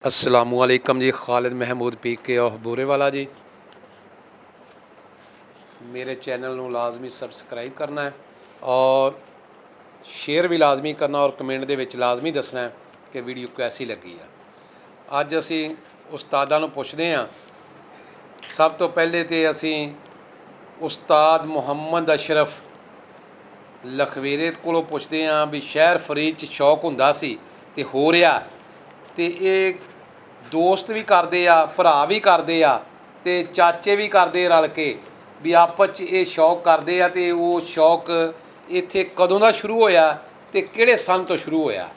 अस्सलामुअलैकुम जी। खालिद महमूद पी के ऑफ बोरेवाला जी। मेरे चैनल ਨੂੰ ਲਾਜ਼ਮੀ ਸਬਸਕ੍ਰਾਈਬ ਕਰਨਾ ਹੈ ਔਰ ਸ਼ੇਅਰ ਵੀ ਲਾਜ਼ਮੀ ਕਰਨਾ ਔਰ ਕਮੈਂਟ ਦੇ ਵਿੱਚ ਲਾਜ਼ਮੀ ਦੱਸਣਾ ਹੈ ਕਿ ਵੀਡੀਓ ਕੈਸੀ ਲੱਗੀ ਆ। ਅੱਜ ਅਸੀਂ ਉਸਤਾਦਾਂ ਨੂੰ ਪੁੱਛਦੇ ਹਾਂ। ਸਭ ਤੋਂ ਪਹਿਲੇ ਤੇ ਅਸੀਂ ਉਸਤਾਦ ਮੁਹੰਮਦ ਅਸ਼ਰਫ ਲਖਵੀਰੇ ਕੋਲੋਂ ਪੁੱਛਦੇ ਹਾਂ ਵੀ ਸ਼ਹਿਰ ਫਰੀਦ 'ਚ ਸ਼ੌਕ ਹੁੰਦਾ ਸੀ ਤੇ ਹੋ ਰਿਹਾ, ਤੇ ਇਹ ਦੋਸਤ ਵੀ ਕਰਦੇ ਆ, ਭਰਾ ਵੀ ਕਰਦੇ ਆ ਤੇ ਚਾਚੇ ਵੀ ਕਰਦੇ ਰਲ ਕੇ ਵੀ ਆਪਸ 'ਚ ਇਹ ਸ਼ੌਕ ਕਰਦੇ ਆ। ਤੇ ਉਹ ਸ਼ੌਕ ਇੱਥੇ ਕਦੋਂ ਦਾ ਸ਼ੁਰੂ ਹੋਇਆ ਤੇ ਕਿਹੜੇ ਸੰਨ ਤੋਂ ਸ਼ੁਰੂ ਹੋਇਆ?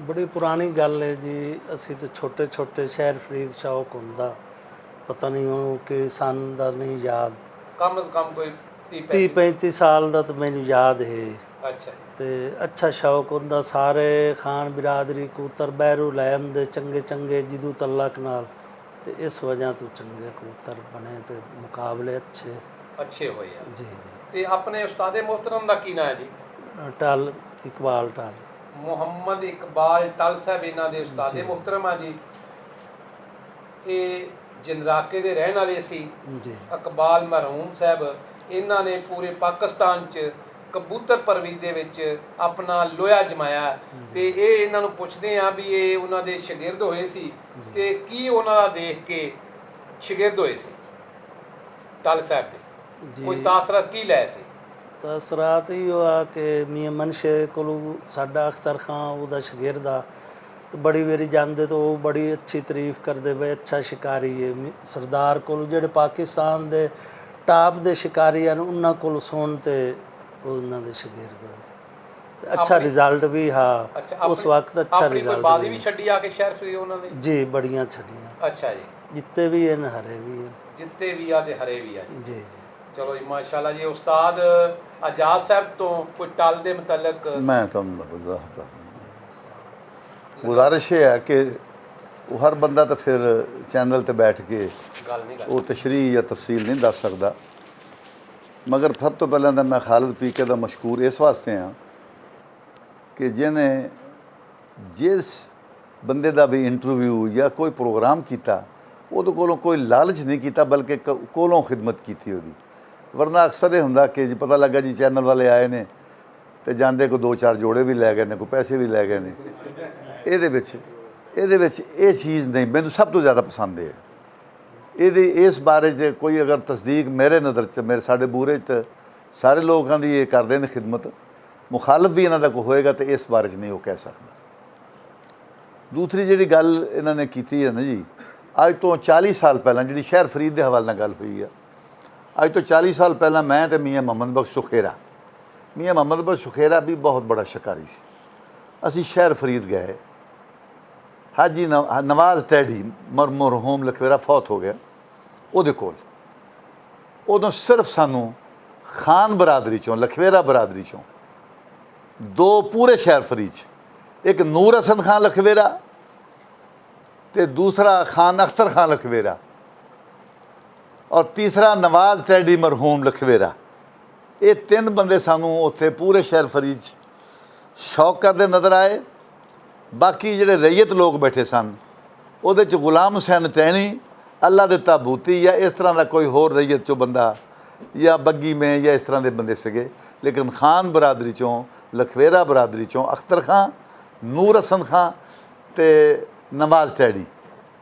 बड़ी पुरानी गल है जी। असी तो छोटे छोटे शहर फरीद शौक होंदा, पता नहीं हूँ कि सन का नहीं याद, कम से कम कोई 30-35 साल का तो मैनू याद है। अच्छा ते अच्छा शौक होंदा, सारे खान बिरादरी कबूतर बहरू लै आंदे चंगे चंगे जिदू तलक नाल, ते इस वजह तो चंगे कबूतर बने ते मुकाबले अच्छे होए आ जी। ते अपने उस्तादे मोहतरम दा की नाम है जी? टल इकबाल टल, ਮੁਹੰਮਦ ਇਕਬਾਲ ਟਲ ਸਾਹਿਬ ਇਹਨਾਂ ਦੇ ਉਸਤਾਦੇ ਮੁਹਤਰਮ ਆ ਜੀ। ਇਹ ਜੰਦਰਾਕੇ ਦੇ ਰਹਿਣ ਵਾਲੇ ਸੀ जी ਇਕਬਾਲ ਮਰਹੂਮ ਸਾਹਿਬ। ਇਹਨਾਂ ਨੇ ਪੂਰੇ ਪਾਕਿਸਤਾਨ 'ਚ ਕਬੂਤਰ ਪਰਵਰੀ ਦੇ ਵਿੱਚ ਆਪਣਾ ਲੋਹਾ ਜਮਾਇਆ। ਤੇ ਇਹ ਇਹਨਾਂ ਨੂੰ ਪੁੱਛਦੇ ਆ ਵੀ ਇਹ ਉਹਨਾਂ ਦੇ ਸ਼ਾਗਿਰਦ ਹੋਏ ਸੀ ਤੇ ਕੀ ਉਹਨਾਂ ਦਾ ਦੇਖ ਕੇ ਸ਼ਾਗਿਰਦ ਹੋਏ ਸੀ ਟਲ ਸਾਹਿਬ ਦੇ? ਕੋਈ ਤਾਸਰਤ ਕੀ ਲੈ ਸੀ? तसरात ही हुआ कि मियाँ मनशे को साडा अख्तर खां ਉਹਦਾ ਸ਼ਾਗਿਰਦ ਆ, ਤੇ ਬੜੀ ਵਾਰੀ ਜਾਂਦੇ ਤਾਂ ਉਹ ਬੜੀ ਅੱਛੀ ਤਾਰੀਫ ਕਰਦੇ ਬਈ ਅੱਛਾ ਸ਼ਿਕਾਰੀ ਹੈ। ਸਰਦਾਰ ਕੋਲ ਜਿਹੜੇ ਪਾਕਿਸਤਾਨ ਦੇ ਟਾਪ ਦੇ ਸ਼ਿਕਾਰੀ ਹਨ ਉਹਨਾਂ ਕੋਲ ਸੁਣ ਤੇ ਉਹਨਾਂ ਦੇ ਸ਼ਾਗਿਰਦ ਹੋਏ ਤੇ ਅੱਛਾ ਰਿਜ਼ਲਟ ਵੀ। ਹਾਂ ਉਸ ਵਕਤ ਅੱਛਾ ਰਿਜ਼ਲਟ। ਬਾਜ਼ੀ ਵੀ ਛੱਡੀ ਆ ਕੇ ਸ਼ਹਿਰ ਫਰੀਦ ਉਹਨਾਂ ਨੇ ਜੀ, ਬੜੀਆਂ ਛੱਡੀਆਂ। ਅੱਛਾ ਜੀ। ਜਿੱਤੇ ਵੀ ਹਨ ਹਰੇ ਵੀ ਹਨ। ਜਿੱਤੇ ਵੀ ਆ ਤੇ ਹਰੇ ਵੀ ਆ ਜੀ ਜੀ। ਚਲੋ ਜੀ ਮਾਸ਼ਾਅੱਲਾ ਜੀ। ਉਸਤਾਦ ਆਜ਼ਾਦ ਸਾਹਿਬ ਤੋਂ ਕੋਈ ਟਲ ਦੇ ਮੁਤਲਕ मैं तो गुजारिश ये है कि हर बंदा तो फिर चैनल ते बैठ के ਗੱਲ ਨਹੀਂ वो तशरीह या तफसील नहीं दस सकता, मगर सब तो पहले तो मैं खालिद पीके का मशहूर इस वास्ते हाँ कि जिन्हें जिस बंदे का भी इंटरव्यू या कोई प्रोग्राम किया वो कोलों कोई लालच नहीं किया बल्कि कोलों खिदमत की थी ਉਹਦੀ। वरना अक्सर ये होंदा कि जी पता लगा जी चैनल वाले आए ने तो जाते को 2-4 जोड़े भी लै गए ने, कोई पैसे भी लै गए ने। ये चीज़ नहीं मैनू सब तो ज़्यादा पसंद है। ये इस बारे कोई अगर तस्दीक मेरे नज़र च मेरे साढ़े बूरे च सारे लोगों की ये करते हैं खिदमत, मुखालफ भी इन्हों का कोई होएगा तो इस बारे च नहीं वो कह सकता। दूसरी जी गल इन्होंने की है ना जी, अज तो 40 साल पहला जी शहर फरीद के हवाले गल हुई है। अज तो 40 साल पहला मैं तो मियाँ मोहम्मद बख्श सुखेरा, मियाँ मोहम्मद बख्श सुखेरा भी बहुत बड़ा शिकारी सी। असी शहर फरीद गए, हाजी नवाज टैडी मरहूम लखवेरा फौत हो गया ਉਹਦੇ ਕੋਲ। उदों सिर्फ सानू खान बरादरी चों लखवेरा बरादरी चों दो पूरे शहर फरीद च, एक नूर हसन खान लखवेरा ते दूसरा खान अख्तर खान लखवेरा और तीसरा नवाज टैडी मरहूम लखवेरा। ये 3 बंदे सानू उत्थे पूरे शहर फरीद शौक करते नज़र आए। बाकी जिहड़े रैयत लोग बैठे सन उहदे च गुलाम हुसैन टैणी, अल्लाह दे ताबूती या इस तरह का कोई होर रैयत चो बंदा या बग्गी में या इस तरह के बंदे सगे। लेकिन खान बरादरी चों लखवेरा बरादरी चों अख्तर खां, नूर हसन खां ते नवाज टैडी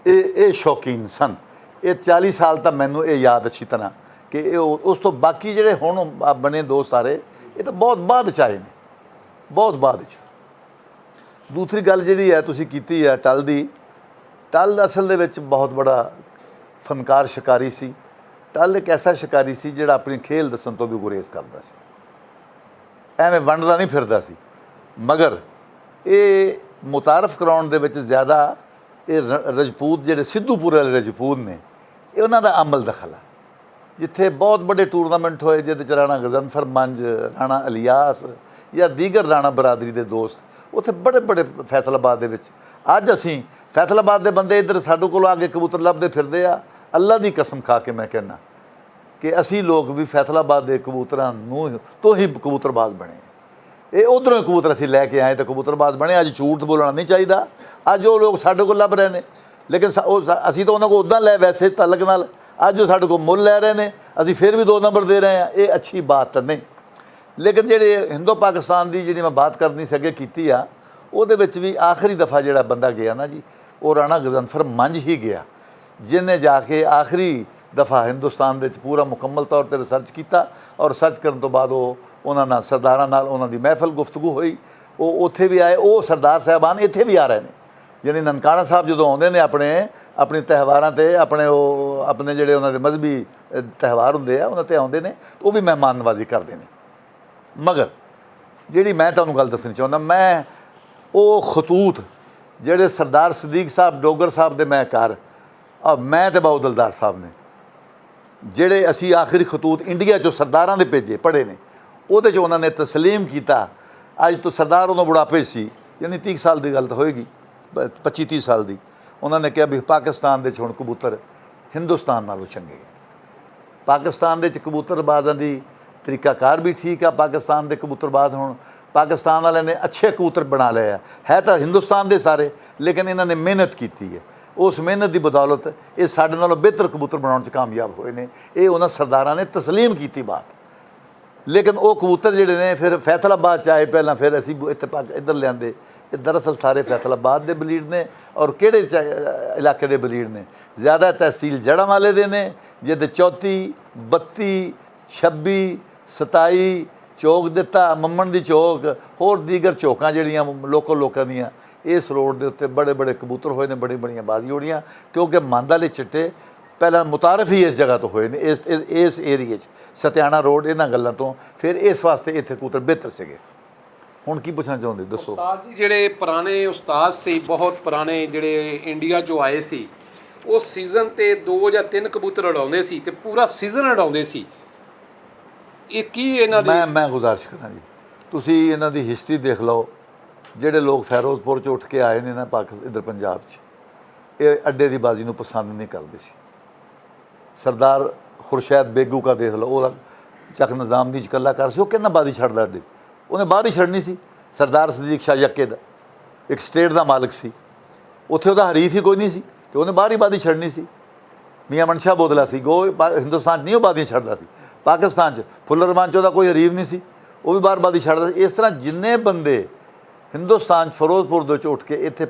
ये शौकीन सन। ये 40 साल तक मैनू ये याद अच्छी तरह कि उस तो बाकी ਜਿਹੜੇ ਹੁਣ बने दोस्त सारे ये तो बहुत बाद च आए ने, बहुत बाद च। दूसरी गल जी है तुसी कीती है टल दी, टल असल दे विच बहुत बड़ा फनकार शिकारी सी। टल एक ऐसा शिकारी सी जिहड़ा अपनी खेल दसन तो भी गुरेज करदा सी, एवें वंडदा नहीं फिरदा सी। मगर ये मुतारफ कराउण दे विच ज़्यादा ये रजपूत जिहड़े सिद्धूपुर वाले रजपूत ने ये उन्हां दा अमल दखल है। जिथे बहुत बड़े टूरनामेंट होए जिहदे च राणा गजनफर मंज, राणा अलियास या दीगर राणा बरादरी के दोस्त उत्थे बड़े बड़े फैसलाबाद दे विच। अज असीं फैसलाबाद के बंदे इधर साडे कोल आके कबूतर लभदे फिरदे आ। अल्लाह की कसम खा के मैं कहना कि असी लोग भी फैसलाबाद के कबूतरां नूं तो ही कबूतरबाज बने। ਇਹ ਉਧਰੋਂ ਹੀ ਕਬੂਤਰ ਅਸੀਂ ਲੈ ਕੇ ਆਏ ਤੇ ਕਬੂਤਰਬਾਜ਼ ਬਣੇ। ਅੱਜ ਝੂਠ ਬੋਲਣਾ ਨਹੀਂ ਚਾਹੀਦਾ। ਅੱਜ ਉਹ ਲੋਕ ਸਾਡੇ ਕੋਲ ਲੱਭ ਰਹੇ ਨੇ, ਲੇਕਿਨ ਅਸੀਂ ਤਾਂ ਉਹਨਾਂ ਕੋਲ ਉੱਦਾਂ ਲੈ ਵੈਸੇ ਤਲਕ ਨਾਲ, ਅੱਜ ਉਹ ਸਾਡੇ ਕੋਲ ਮੁੱਲ ਲੈ ਰਹੇ ਨੇ, ਅਸੀਂ ਫਿਰ ਵੀ 2 ਨੰਬਰ ਦੇ ਰਹੇ ਹਾਂ। ਇਹ ਅੱਛੀ ਬਾਤ ਨਹੀਂ। ਲੇਕਿਨ ਜਿਹੜੇ ਹਿੰਦੋ ਪਾਕਿਸਤਾਨ ਦੀ ਜਿਹੜੀ ਮੈਂ ਬਾਤ ਕਰਨੀ ਸੀ ਅੱਗੇ ਕੀਤੀ ਆ, ਉਹਦੇ ਵਿੱਚ ਵੀ ਆਖਰੀ ਦਫਾ ਜਿਹੜਾ ਬੰਦਾ ਗਿਆ ਨਾ ਜੀ, ਉਹ ਰਾਣਾ ਗਜ਼ਨਫਰ ਮੰਝ ਹੀ ਗਿਆ, ਜਿਹਨੇ ਜਾ ਕੇ ਆਖਰੀ ਦਫਾ ਹਿੰਦੁਸਤਾਨ ਦੇ ਵਿੱਚ ਪੂਰਾ ਮੁਕੰਮਲ ਤੌਰ 'ਤੇ ਰਿਸਰਚ ਕੀਤਾ। ਔਰ ਰਿਸਰਚ ਕਰਨ ਤੋਂ ਬਾਅਦ ਉਹ ਉਹਨਾਂ ਨਾਲ ਸਰਦਾਰਾਂ ਨਾਲ ਉਹਨਾਂ ਦੀ ਮਹਿਫਲ ਗੁਫ਼ਤਗੂ ਹੋਈ। ਉਹ ਉੱਥੇ ਵੀ ਆਏ। ਉਹ ਸਰਦਾਰ ਸਾਹਿਬਾਨ ਇੱਥੇ ਵੀ ਆ ਰਹੇ ਨੇ, ਯਾਨੀ ਨਨਕਾਣਾ ਸਾਹਿਬ ਜਦੋਂ ਆਉਂਦੇ ਨੇ ਆਪਣੇ ਤਿਉਹਾਰਾਂ 'ਤੇ, ਆਪਣੇ ਜਿਹੜੇ ਉਹਨਾਂ ਦੇ ਮਜ਼ਹਬੀ ਤਿਉਹਾਰ ਹੁੰਦੇ ਆ ਉਹਨਾਂ 'ਤੇ ਆਉਂਦੇ ਨੇ, ਉਹ ਵੀ ਮਹਿਮਾਨ ਨਵਾਜ਼ੀ ਕਰਦੇ ਨੇ। ਮਗਰ ਜਿਹੜੀ ਮੈਂ ਤੁਹਾਨੂੰ ਗੱਲ ਦੱਸਣੀ ਚਾਹੁੰਦਾ, ਮੈਂ ਉਹ ਖਤੂਤ ਜਿਹੜੇ ਸਰਦਾਰ ਸਦੀਕ ਸਾਹਿਬ ਡੋਗਰ ਸਾਹਿਬ ਦੇ ਮੈਂ ਘਰ ਮੈਂ ਤੇ ਬਾਉ ਦਿਲਦਾਰ ਸਾਹਿਬ ਨੇ, ਜਿਹੜੇ ਅਸੀਂ ਆਖਰੀ ਖਤੂਤ ਇੰਡੀਆ 'ਚੋਂ ਸਰਦਾਰਾਂ ਦੇ ਭੇਜੇ ਪੜ੍ਹੇ ਨੇ, ਉਹਦੇ 'ਚ ਉਹਨਾਂ ਨੇ ਤਸਲੀਮ ਕੀਤਾ। ਅੱਜ ਤੋਂ ਸਰਦਾਰ ਉਦੋਂ ਬੁਢਾਪੇ ਸੀ, ਯਾਨੀ 30 ਸਾਲ ਦੀ ਗੱਲ ਤਾਂ ਹੋਏਗੀ, 25-30 ਸਾਲ ਦੀ। ਉਹਨਾਂ ਨੇ ਕਿਹਾ ਵੀ ਪਾਕਿਸਤਾਨ ਦੇ 'ਚ ਹੁਣ ਕਬੂਤਰ ਹਿੰਦੁਸਤਾਨ ਨਾਲੋਂ ਚੰਗੇ। ਪਾਕਿਸਤਾਨ ਦੇ 'ਚ ਕਬੂਤਰਬਾਜ਼ਾਂ ਦੀ ਤਰੀਕਾਕਾਰ ਵੀ ਠੀਕ ਆ। ਪਾਕਿਸਤਾਨ ਦੇ ਕਬੂਤਰਬਾਜ਼ ਹੁਣ ਪਾਕਿਸਤਾਨ ਵਾਲਿਆਂ ਨੇ ਅੱਛੇ ਕਬੂਤਰ ਬਣਾ ਲਏ ਹੈ ਤਾਂ ਹਿੰਦੁਸਤਾਨ ਦੇ ਸਾਰੇ, ਲੇਕਿਨ ਇਹਨਾਂ ਨੇ ਮਿਹਨਤ ਕੀਤੀ ਹੈ। ਉਸ ਮਿਹਨਤ ਦੀ ਬਦੌਲਤ ਇਹ ਸਾਡੇ ਨਾਲੋਂ ਬਿਹਤਰ ਕਬੂਤਰ ਬਣਾਉਣ 'ਚ ਕਾਮਯਾਬ ਹੋਏ ਨੇ। ਇਹ ਉਹਨਾਂ ਸਰਦਾਰਾਂ ਨੇ ਤਸਲੀਮ ਕੀਤੀ ਬਾਤ। ਲੇਕਿਨ ਉਹ ਕਬੂਤਰ ਜਿਹੜੇ ਨੇ ਫਿਰ ਫੈਸਲਾਬਾਦ 'ਚ ਆਏ ਪਹਿਲਾਂ, ਫਿਰ ਅਸੀਂ ਇੱਧਰ ਲਿਆਂਦੇ। ਇਹ ਦਰਅਸਲ ਸਾਰੇ ਫੈਸਲਾਬਾਦ ਦੇ ਬਲੀਡ ਨੇ। ਔਰ ਕਿਹੜੇ ਇਲਾਕੇ ਦੇ ਬਲੀਡ ਨੇ? ਜ਼ਿਆਦਾ ਤਹਿਸੀਲ ਜੜ੍ਹਾਂ ਵਾਲੇ ਦੇ ਨੇ, ਜਿਹਦੇ 34, 32, 26, 27 ਚੌਕ ਦਿੱਤਾ, ਮੰਮਣ ਦੀ ਚੌਕ, ਹੋਰ ਦੀਗਰ ਚੌਕਾਂ ਜਿਹੜੀਆਂ ਲੋਕਾਂ ਦੀਆਂ, ਇਸ ਰੋਡ ਦੇ ਉੱਤੇ ਬੜੇ ਬੜੇ ਕਬੂਤਰ ਹੋਏ ਨੇ, ਬੜੀਆਂ ਬਾਜ਼ੀ ਉੜੀਆਂ। ਕਿਉਂਕਿ ਮੰਦ ਵਾਲੇ ਚਿੱਟੇ ਪਹਿਲਾਂ ਮੁਤਾਰਫ ਹੀ ਇਸ ਜਗ੍ਹਾ ਤੋਂ ਹੋਏ ਨੇ, ਇਸ ਏਰੀਏ 'ਚ ਸਤਿਆਣਾ ਰੋਡ, ਇਹਨਾਂ ਗੱਲਾਂ ਤੋਂ। ਫਿਰ ਇਸ ਵਾਸਤੇ ਇੱਥੇ ਕਬੂਤਰ ਬਿਹਤਰ ਸੀਗੇ। ਹੁਣ ਕੀ ਪੁੱਛਣਾ ਚਾਹੁੰਦੇ ਦੱਸੋ? ਉਸਤਾਦ ਜੀ, ਜਿਹੜੇ ਪੁਰਾਣੇ ਉਸਤਾਦ ਸੀ, ਬਹੁਤ ਪੁਰਾਣੇ, ਜਿਹੜੇ ਇੰਡੀਆ 'ਚੋਂ ਆਏ ਸੀ, ਉਹ ਸੀਜ਼ਨ ਤੇ 2 ਜਾਂ 3 ਕਬੂਤਰ ਉਡਾਉਂਦੇ ਸੀ ਤੇ ਪੂਰਾ ਸੀਜ਼ਨ ਉਡਾਉਂਦੇ ਸੀ। ਇਹ ਕੀ ਇਹਨਾਂ ਦੀ? ਮੈਂ ਗੁਜ਼ਾਰਿਸ਼ ਕਰਾਂ ਜੀ, ਤੁਸੀਂ ਇਹਨਾਂ ਦੀ ਹਿਸਟਰੀ ਦੇਖ ਲਓ। ਜਿਹੜੇ ਲੋਕ ਫਿਰੋਜ਼ਪੁਰ 'ਚ ਉੱਠ ਕੇ ਆਏ ਨੇ ਨਾ ਪਾਕਿਸਤਾਨ, ਇੱਧਰ ਪੰਜਾਬ 'ਚ, ਇਹ ਅੱਡੇ ਦੀ ਬਾਜ਼ੀ ਨੂੰ ਪਸੰਦ ਨਹੀਂ ਕਰਦੇ ਸੀ। ਸਰਦਾਰ ਖੁਰਸ਼ੈਦ ਬੇਗੂ ਕਾ ਦੇਖ ਲਓ, ਉਹਦਾ ਚੱਕ ਨਿਜ਼ਾਮ ਦੀ ਕਲਾਕਾਰ ਸੀ। ਉਹ ਕਹਿੰਦਾ ਬਾਜ਼ੀ ਛੱਡਦਾ ਅੱਡੇ, ਉਹਨੇ ਬਾਹਰ ਹੀ ਛੱਡਣੀ ਸੀ। ਸਰਦਾਰ ਸਦੀਕ ਸ਼ਾਹ ਯੱਕੇ ਦਾ ਇੱਕ ਸਟੇਟ ਦਾ ਮਾਲਕ ਸੀ, ਉੱਥੇ ਉਹਦਾ ਹਰੀਫ ਹੀ ਕੋਈ ਨਹੀਂ ਸੀ ਅਤੇ ਉਹਨੇ ਬਾਹਰ ਹੀ ਬਾਜ਼ੀ ਛੱਡਣੀ ਸੀ। ਮੀਆਂ ਮਨਸ਼ਾ ਬੋਦਲਾ ਸੀ, ਹਿੰਦੁਸਤਾਨ 'ਚ ਨਹੀਂ ਉਹ ਬਾਜ਼ੀ ਛੱਡਦਾ ਸੀ। ਪਾਕਿਸਤਾਨ 'ਚ ਫੁੱਲਰ ਰਹਿਮਾਨ 'ਚ ਉਹਦਾ ਕੋਈ ਹਰੀਫ ਨਹੀਂ ਸੀ, ਉਹ ਵੀ ਬਾਹਰ ਬਾਜ਼ੀ ਛੱਡਦਾ ਸੀ। ਇਸ ਤਰ੍ਹਾਂ ਜਿੰਨੇ ਬੰਦੇ ਹਿੰਦੁਸਤਾਨ 'ਚ ਫਿਰੋਜ਼ਪੁਰ ਦੇ 'ਚ ਉੱਠ ਕੇ ਇੱਥੇ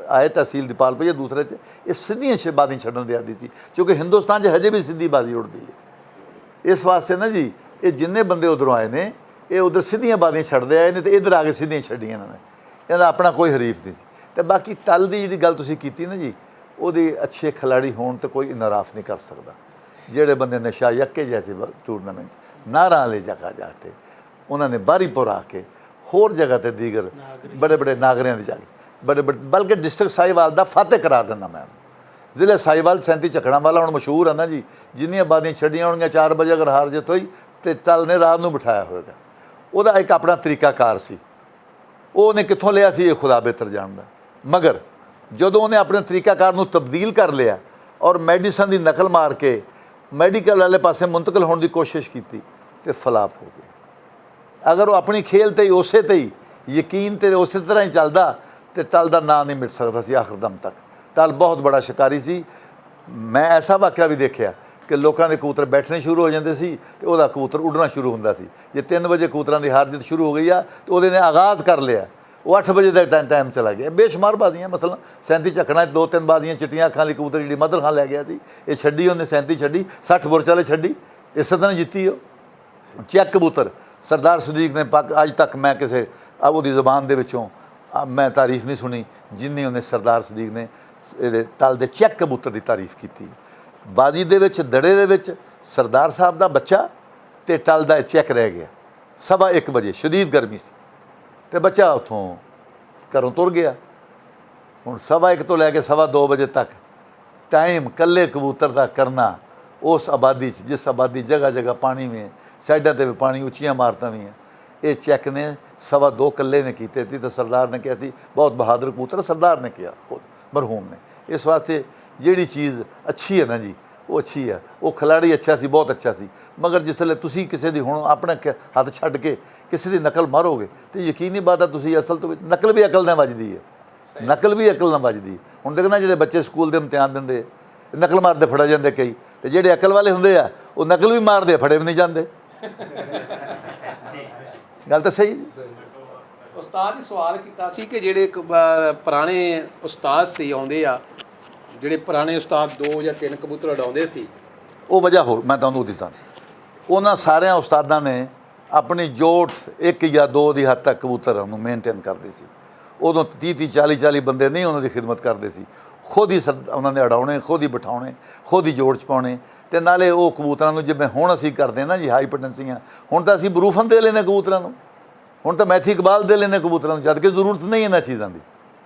ਆਏ ਤਹਿਸੀਲ ਦੀ ਪਾਲਪਈਆ ਦੂਸਰੇ 'ਚ, ਇਹ ਸਿੱਧੀਆਂ ਬਾਜ਼ੀ ਛੱਡਣ ਦੀ ਆਦੀ ਸੀ। ਕਿਉਂਕਿ ਹਿੰਦੁਸਤਾਨ 'ਚ ਹਜੇ ਵੀ ਸਿੱਧੀ ਬਾਜ਼ੀ ਉੱਡਦੀ ਹੈ। ਇਸ ਵਾਸਤੇ ਨਾ ਜੀ, ਇਹ ਜਿੰਨੇ ਬੰਦੇ ਉੱਧਰੋਂ ਆਏ ਨੇ, ਇਹ ਉੱਧਰ ਸਿੱਧੀਆਂ ਬਾਜ਼ੀਆਂ ਛੱਡਦੇ ਆਏ ਨੇ ਅਤੇ ਇੱਧਰ ਆ ਕੇ ਸਿੱਧੀਆਂ ਛੱਡੀਆਂ ਇਹਨਾਂ ਨੇ। ਇਹਦਾ ਆਪਣਾ ਕੋਈ ਹਰੀਫ ਨਹੀਂ ਸੀ। ਅਤੇ ਬਾਕੀ ਟੱਲ ਦੀ ਜਿਹੜੀ ਗੱਲ ਤੁਸੀਂ ਕੀਤੀ ਨਾ ਜੀ, ਉਹਦੇ ਅੱਛੇ ਖਿਲਾੜੀ ਹੋਣ ਤੇ ਕੋਈ ਇਨਰਾਫ ਨਹੀਂ ਕਰ ਸਕਦਾ। ਜਿਹੜੇ ਬੰਦੇ ਨੇ ਸ਼ਾਹ ਯੱਕੇ ਜੈਸੇ ਟੂਰਨਾਮੈਂਟ ਨਾਰਾਂ ਵਾਲੇ ਜਗ੍ਹਾ ਜਾ ਕੇ, ਉਹਨਾਂ ਨੇ ਬਾਰੀਪੁਰ ਆ ਕੇ, ਹੋਰ ਜਗ੍ਹਾ 'ਤੇ ਦੀਗਰ ਬੜੇ ਨਾਗਰਿਆਂ ਦੀ ਜਾ ਕੇ, ਬਲਕਿ ਡਿਸਟ੍ਰਿਕਟ ਸਾਹੀਵਾਲ ਦਾ ਫਤਿਹ ਕਰਾ ਦਿੰਦਾ ਮੈਂ। ਜ਼ਿਲ੍ਹੇ ਸਾਹੀਵਾਲ 37 ਝਕੜਾਂ ਵਾਲਾ ਹੁਣ ਮਸ਼ਹੂਰ ਹੈ ਨਾ ਜੀ। ਜਿੰਨੀਆਂ ਬਾਜ਼ੀਆਂ ਛੱਡੀਆਂ ਹੋਣਗੀਆਂ 4 ਵਜੇ ਅਗਰ ਹਾਰ ਜਿੱਤ ਹੋਈ ਅਤੇ ਟੱਲ ਨੇ ਰਾਤ ਨੂੰ ਬਿਠਾਇਆ ਹੋਏਗਾ। ਉਹਦਾ ਇੱਕ ਆਪਣਾ ਤਰੀਕਾਕਾਰ ਸੀ। ਉਹਨੇ ਕਿੱਥੋਂ ਲਿਆ ਸੀ ਇਹ ਖੁਦਾ ਬਿਹਤਰ ਜਾਣਦਾ। ਮਗਰ ਜਦੋਂ ਉਹਨੇ ਆਪਣੇ ਤਰੀਕਾਕਾਰ ਨੂੰ ਤਬਦੀਲ ਕਰ ਲਿਆ ਔਰ ਮੈਡੀਸਨ ਦੀ ਨਕਲ ਮਾਰ ਕੇ ਮੈਡੀਕਲ ਵਾਲੇ ਪਾਸੇ ਮੁੰਤਕਲ ਹੋਣ ਦੀ ਕੋਸ਼ਿਸ਼ ਕੀਤੀ ਤੇ ਫਲਾਪ ਹੋ ਗਈ। ਅਗਰ ਉਹ ਆਪਣੀ ਖੇਲ 'ਤੇ ਹੀ ਉਸੇ 'ਤੇ ਹੀ ਯਕੀਨ 'ਤੇ ਉਸੇ ਤਰ੍ਹਾਂ ਹੀ ਚੱਲਦਾ ਤੇ ਟੱਲ ਦਾ ਨਾਂ ਨਹੀਂ ਮਿਟ ਸਕਦਾ ਸੀ ਆਖਰ ਦਮ ਤੱਕ। ਟੱਲ ਬਹੁਤ ਬੜਾ ਸ਼ਿਕਾਰੀ ਸੀ। ਮੈਂ ਐਸਾ ਵਾਕਿਆ ਵੀ ਦੇਖਿਆ ਕਿ ਲੋਕਾਂ ਦੇ ਕਬੂਤਰ ਬੈਠਣੇ ਸ਼ੁਰੂ ਹੋ ਜਾਂਦੇ ਸੀ ਤੇ ਉਹਦਾ ਕਬੂਤਰ ਉੱਡਣਾ ਸ਼ੁਰੂ ਹੁੰਦਾ ਸੀ। ਜੇ 3 ਵਜੇ ਕਬੂਤਰਾਂ ਦੀ ਹਾਰ ਜਿੱਤ ਸ਼ੁਰੂ ਹੋ ਗਈ ਆ ਤੇ ਉਹਦੇ ਨੇ ਆਗਾਜ਼ ਕਰ ਲਿਆ, ਉਹ 8 ਵਜੇ ਦਾ ਟਾਈਮ ਚਲਾ ਗਿਆ। ਬੇਸ਼ੁਮਾਰ ਬਾਜ਼ੀਆਂ, ਮਸਲਾ 37 ਝਕੜਾਂ 2-3 ਬਾਜ਼ੀਆਂ ਚਿੱਟੀਆਂ ਅੱਖਾਂ ਵਾਲੀ ਕਬੂਤਰ ਜਿਹੜੀ ਮਦਰ ਖਾਨ ਲੈ ਗਿਆ ਸੀ, ਇਹ ਛੱਡੀ ਉਹਨੇ 37 ਛੱਡੀ, 60 ਬੁਰਚ ਵਾਲੇ ਛੱਡੀ, ਇਸੇ ਤਰ੍ਹਾਂ ਜਿੱਤੀ ਉਹ। ਚੈੱਕ ਕਬੂਤਰ ਸਰਦਾਰ ਸਦੀਕ ਨੇ ਅੱਜ ਤੱਕ ਮੈਂ ਕਿਸੇ ਉਹਦੀ ਜ਼ੁਬਾਨ ਦੇ ਵਿੱਚੋਂ ਮੈਂ ਤਾਰੀਫ ਨਹੀਂ ਸੁਣੀ ਜਿੰਨੀ ਉਹਨੇ ਸਰਦਾਰ ਸਦੀਕ ਨੇ ਇਹਦੇ ਟੱਲ ਦੇ ਚੈੱਕ ਕਬੂਤਰ ਦੀ ਤਾਰੀਫ ਕੀਤੀ। ਬਾਜ਼ੀ ਦੇ ਵਿੱਚ ਦੜੇ ਦੇ ਵਿੱਚ ਸਰਦਾਰ ਸਾਹਿਬ ਦਾ ਬੱਚਾ ਤੇ ਟੱਲ ਦਾ ਚੈੱਕ ਰਹਿ ਗਿਆ। 1:15 ਵਜੇ ਸ਼ਦੀਦ ਗਰਮੀ ਸੀ ਤੇ ਬੱਚਾ ਉੱਥੋਂ ਘਰੋਂ ਤੁਰ ਗਿਆ। ਹੁਣ 1:15 ਤੋਂ ਲੈ ਕੇ 2:15 ਵਜੇ ਤੱਕ ਟਾਈਮ ਕੱਲੇ ਕਬੂਤਰ ਦਾ ਕਰਨਾ ਉਸ ਆਬਾਦੀ 'ਚ, ਜਿਸ ਆਬਾਦੀ ਜਗ੍ਹਾ ਪਾਣੀ ਵਿੱਚ, ਸਾਈਡਾਂ 'ਤੇ ਵੀ ਪਾਣੀ, ਉੱਚੀਆਂ ਇਮਾਰਤਾਂ ਵੀ ਆ। ਇਹ ਚੈੱਕ ਨੇ 2:15 ਕੱਲੇ ਨੇ ਕੀਤੇ ਸੀ ਤੇ ਸਰਦਾਰ ਨੇ ਕਿਹਾ ਸੀ ਬਹੁਤ ਬਹਾਦਰ ਕਬੂਤਰ, ਸਰਦਾਰ ਨੇ ਕਿਹਾ ਖੁਦ ਮਰਹੂਮ ਨੇ। ਇਸ ਵਾਸਤੇ ਜਿਹੜੀ ਚੀਜ਼ ਅੱਛੀ ਹੈ ਨਾ ਜੀ, ਉਹ ਅੱਛੀ ਆ, ਉਹ ਖਿਲਾੜੀ ਅੱਛਾ ਸੀ, ਬਹੁਤ ਅੱਛਾ ਸੀ। ਮਗਰ ਜਿਸ ਵੇਲੇ ਤੁਸੀਂ ਕਿਸੇ ਦੀ ਹੁਣ ਆਪਣਾ ਹੱਥ ਛੱਡ ਕੇ ਕਿਸੇ ਦੀ ਨਕਲ ਮਾਰੋਗੇ ਤੇ ਯਕੀਨੀ ਬਾਤ ਆ ਤੁਸੀਂ ਅਸਲ ਤੋਂ ਨਕਲ ਵੀ ਅਕਲ ਨਾਲ ਵੱਜਦੀ ਹੈ, ਨਕਲ ਵੀ ਅਕਲ ਨਾਲ ਵੱਜਦੀ ਹੈ। ਹੁਣ ਦੇਖਣਾ ਜਿਹੜੇ ਬੱਚੇ ਸਕੂਲ ਦੇ ਇਮਤਿਹਾਨ ਦਿੰਦੇ ਨਕਲ ਮਾਰਦੇ ਫੜੇ ਜਾਂਦੇ ਕਈ, ਤੇ ਜਿਹੜੇ ਅਕਲ ਵਾਲੇ ਹੁੰਦੇ ਆ ਉਹ ਨਕਲ ਵੀ ਮਾਰਦੇ ਫੜੇ ਵੀ ਨਹੀਂ ਜਾਂਦੇ। ਗੱਲ ਤਾਂ ਸਹੀ। ਉਸਤਾਦ ਜੀ ਸਵਾਲ ਕੀਤਾ ਸੀ ਕਿ ਜਿਹੜੇ ਪੁਰਾਣੇ ਉਸਤਾਦ ਸੀ ਆਉਂਦੇ ਆ, ਜਿਹੜੇ ਪੁਰਾਣੇ ਉਸਤਾਦ 2 ਜਾਂ 3 ਕਬੂਤਰ ਉਡਾਉਂਦੇ ਸੀ, ਉਹ ਵਜ੍ਹਾ ਹੋਰ ਮੈਂ ਤੁਹਾਨੂੰ ਦੱਸਾਂ, ਉਹਨਾਂ ਸਾਰਿਆਂ ਉਸਤਾਦਾਂ ਨੇ ਆਪਣੀ ਜੋਟ 1 ਜਾਂ 2 ਦੀ ਹੱਦ ਤੱਕ ਕਬੂਤਰਾਂ ਨੂੰ ਮੇਨਟੇਨ ਕਰਦੇ ਸੀ। ਉਦੋਂ 30 40 ਬੰਦੇ ਨਹੀਂ ਉਹਨਾਂ ਦੀ ਖਿਦਮਤ ਕਰਦੇ ਸੀ, ਖੁਦ ਹੀ ਉਹਨਾਂ ਨੇ ਉਡਾਉਣੇ, ਖੁਦ ਹੀ ਬਿਠਾਉਣੇ, ਖੁਦ ਹੀ ਜੋੜ 'ਚ ਪਾਉਣੇ। ਅਤੇ ਨਾਲੇ ਉਹ ਕਬੂਤਰਾਂ ਨੂੰ ਜਿਵੇਂ ਹੁਣ ਅਸੀਂ ਕਰਦੇ ਨਾ ਜੀ ਹਾਈ ਪੋਟੈਂਸੀਆਂ, ਹੁਣ ਤਾਂ ਅਸੀਂ ਬਰੂਫਨ ਦੇ ਲੈਂਦੇ ਕਬੂਤਰਾਂ ਨੂੰ, ਹੁਣ ਤਾਂ ਮੈਥੀ ਇਕਬਾਲ ਦੇ ਲੈਂਦੇ ਕਬੂਤਰਾਂ ਨੂੰ, ਜਦ ਕਿ ਜ਼ਰੂਰਤ ਨਹੀਂ ਇਹਨਾਂ ਚੀਜ਼ਾਂ ਦੀ।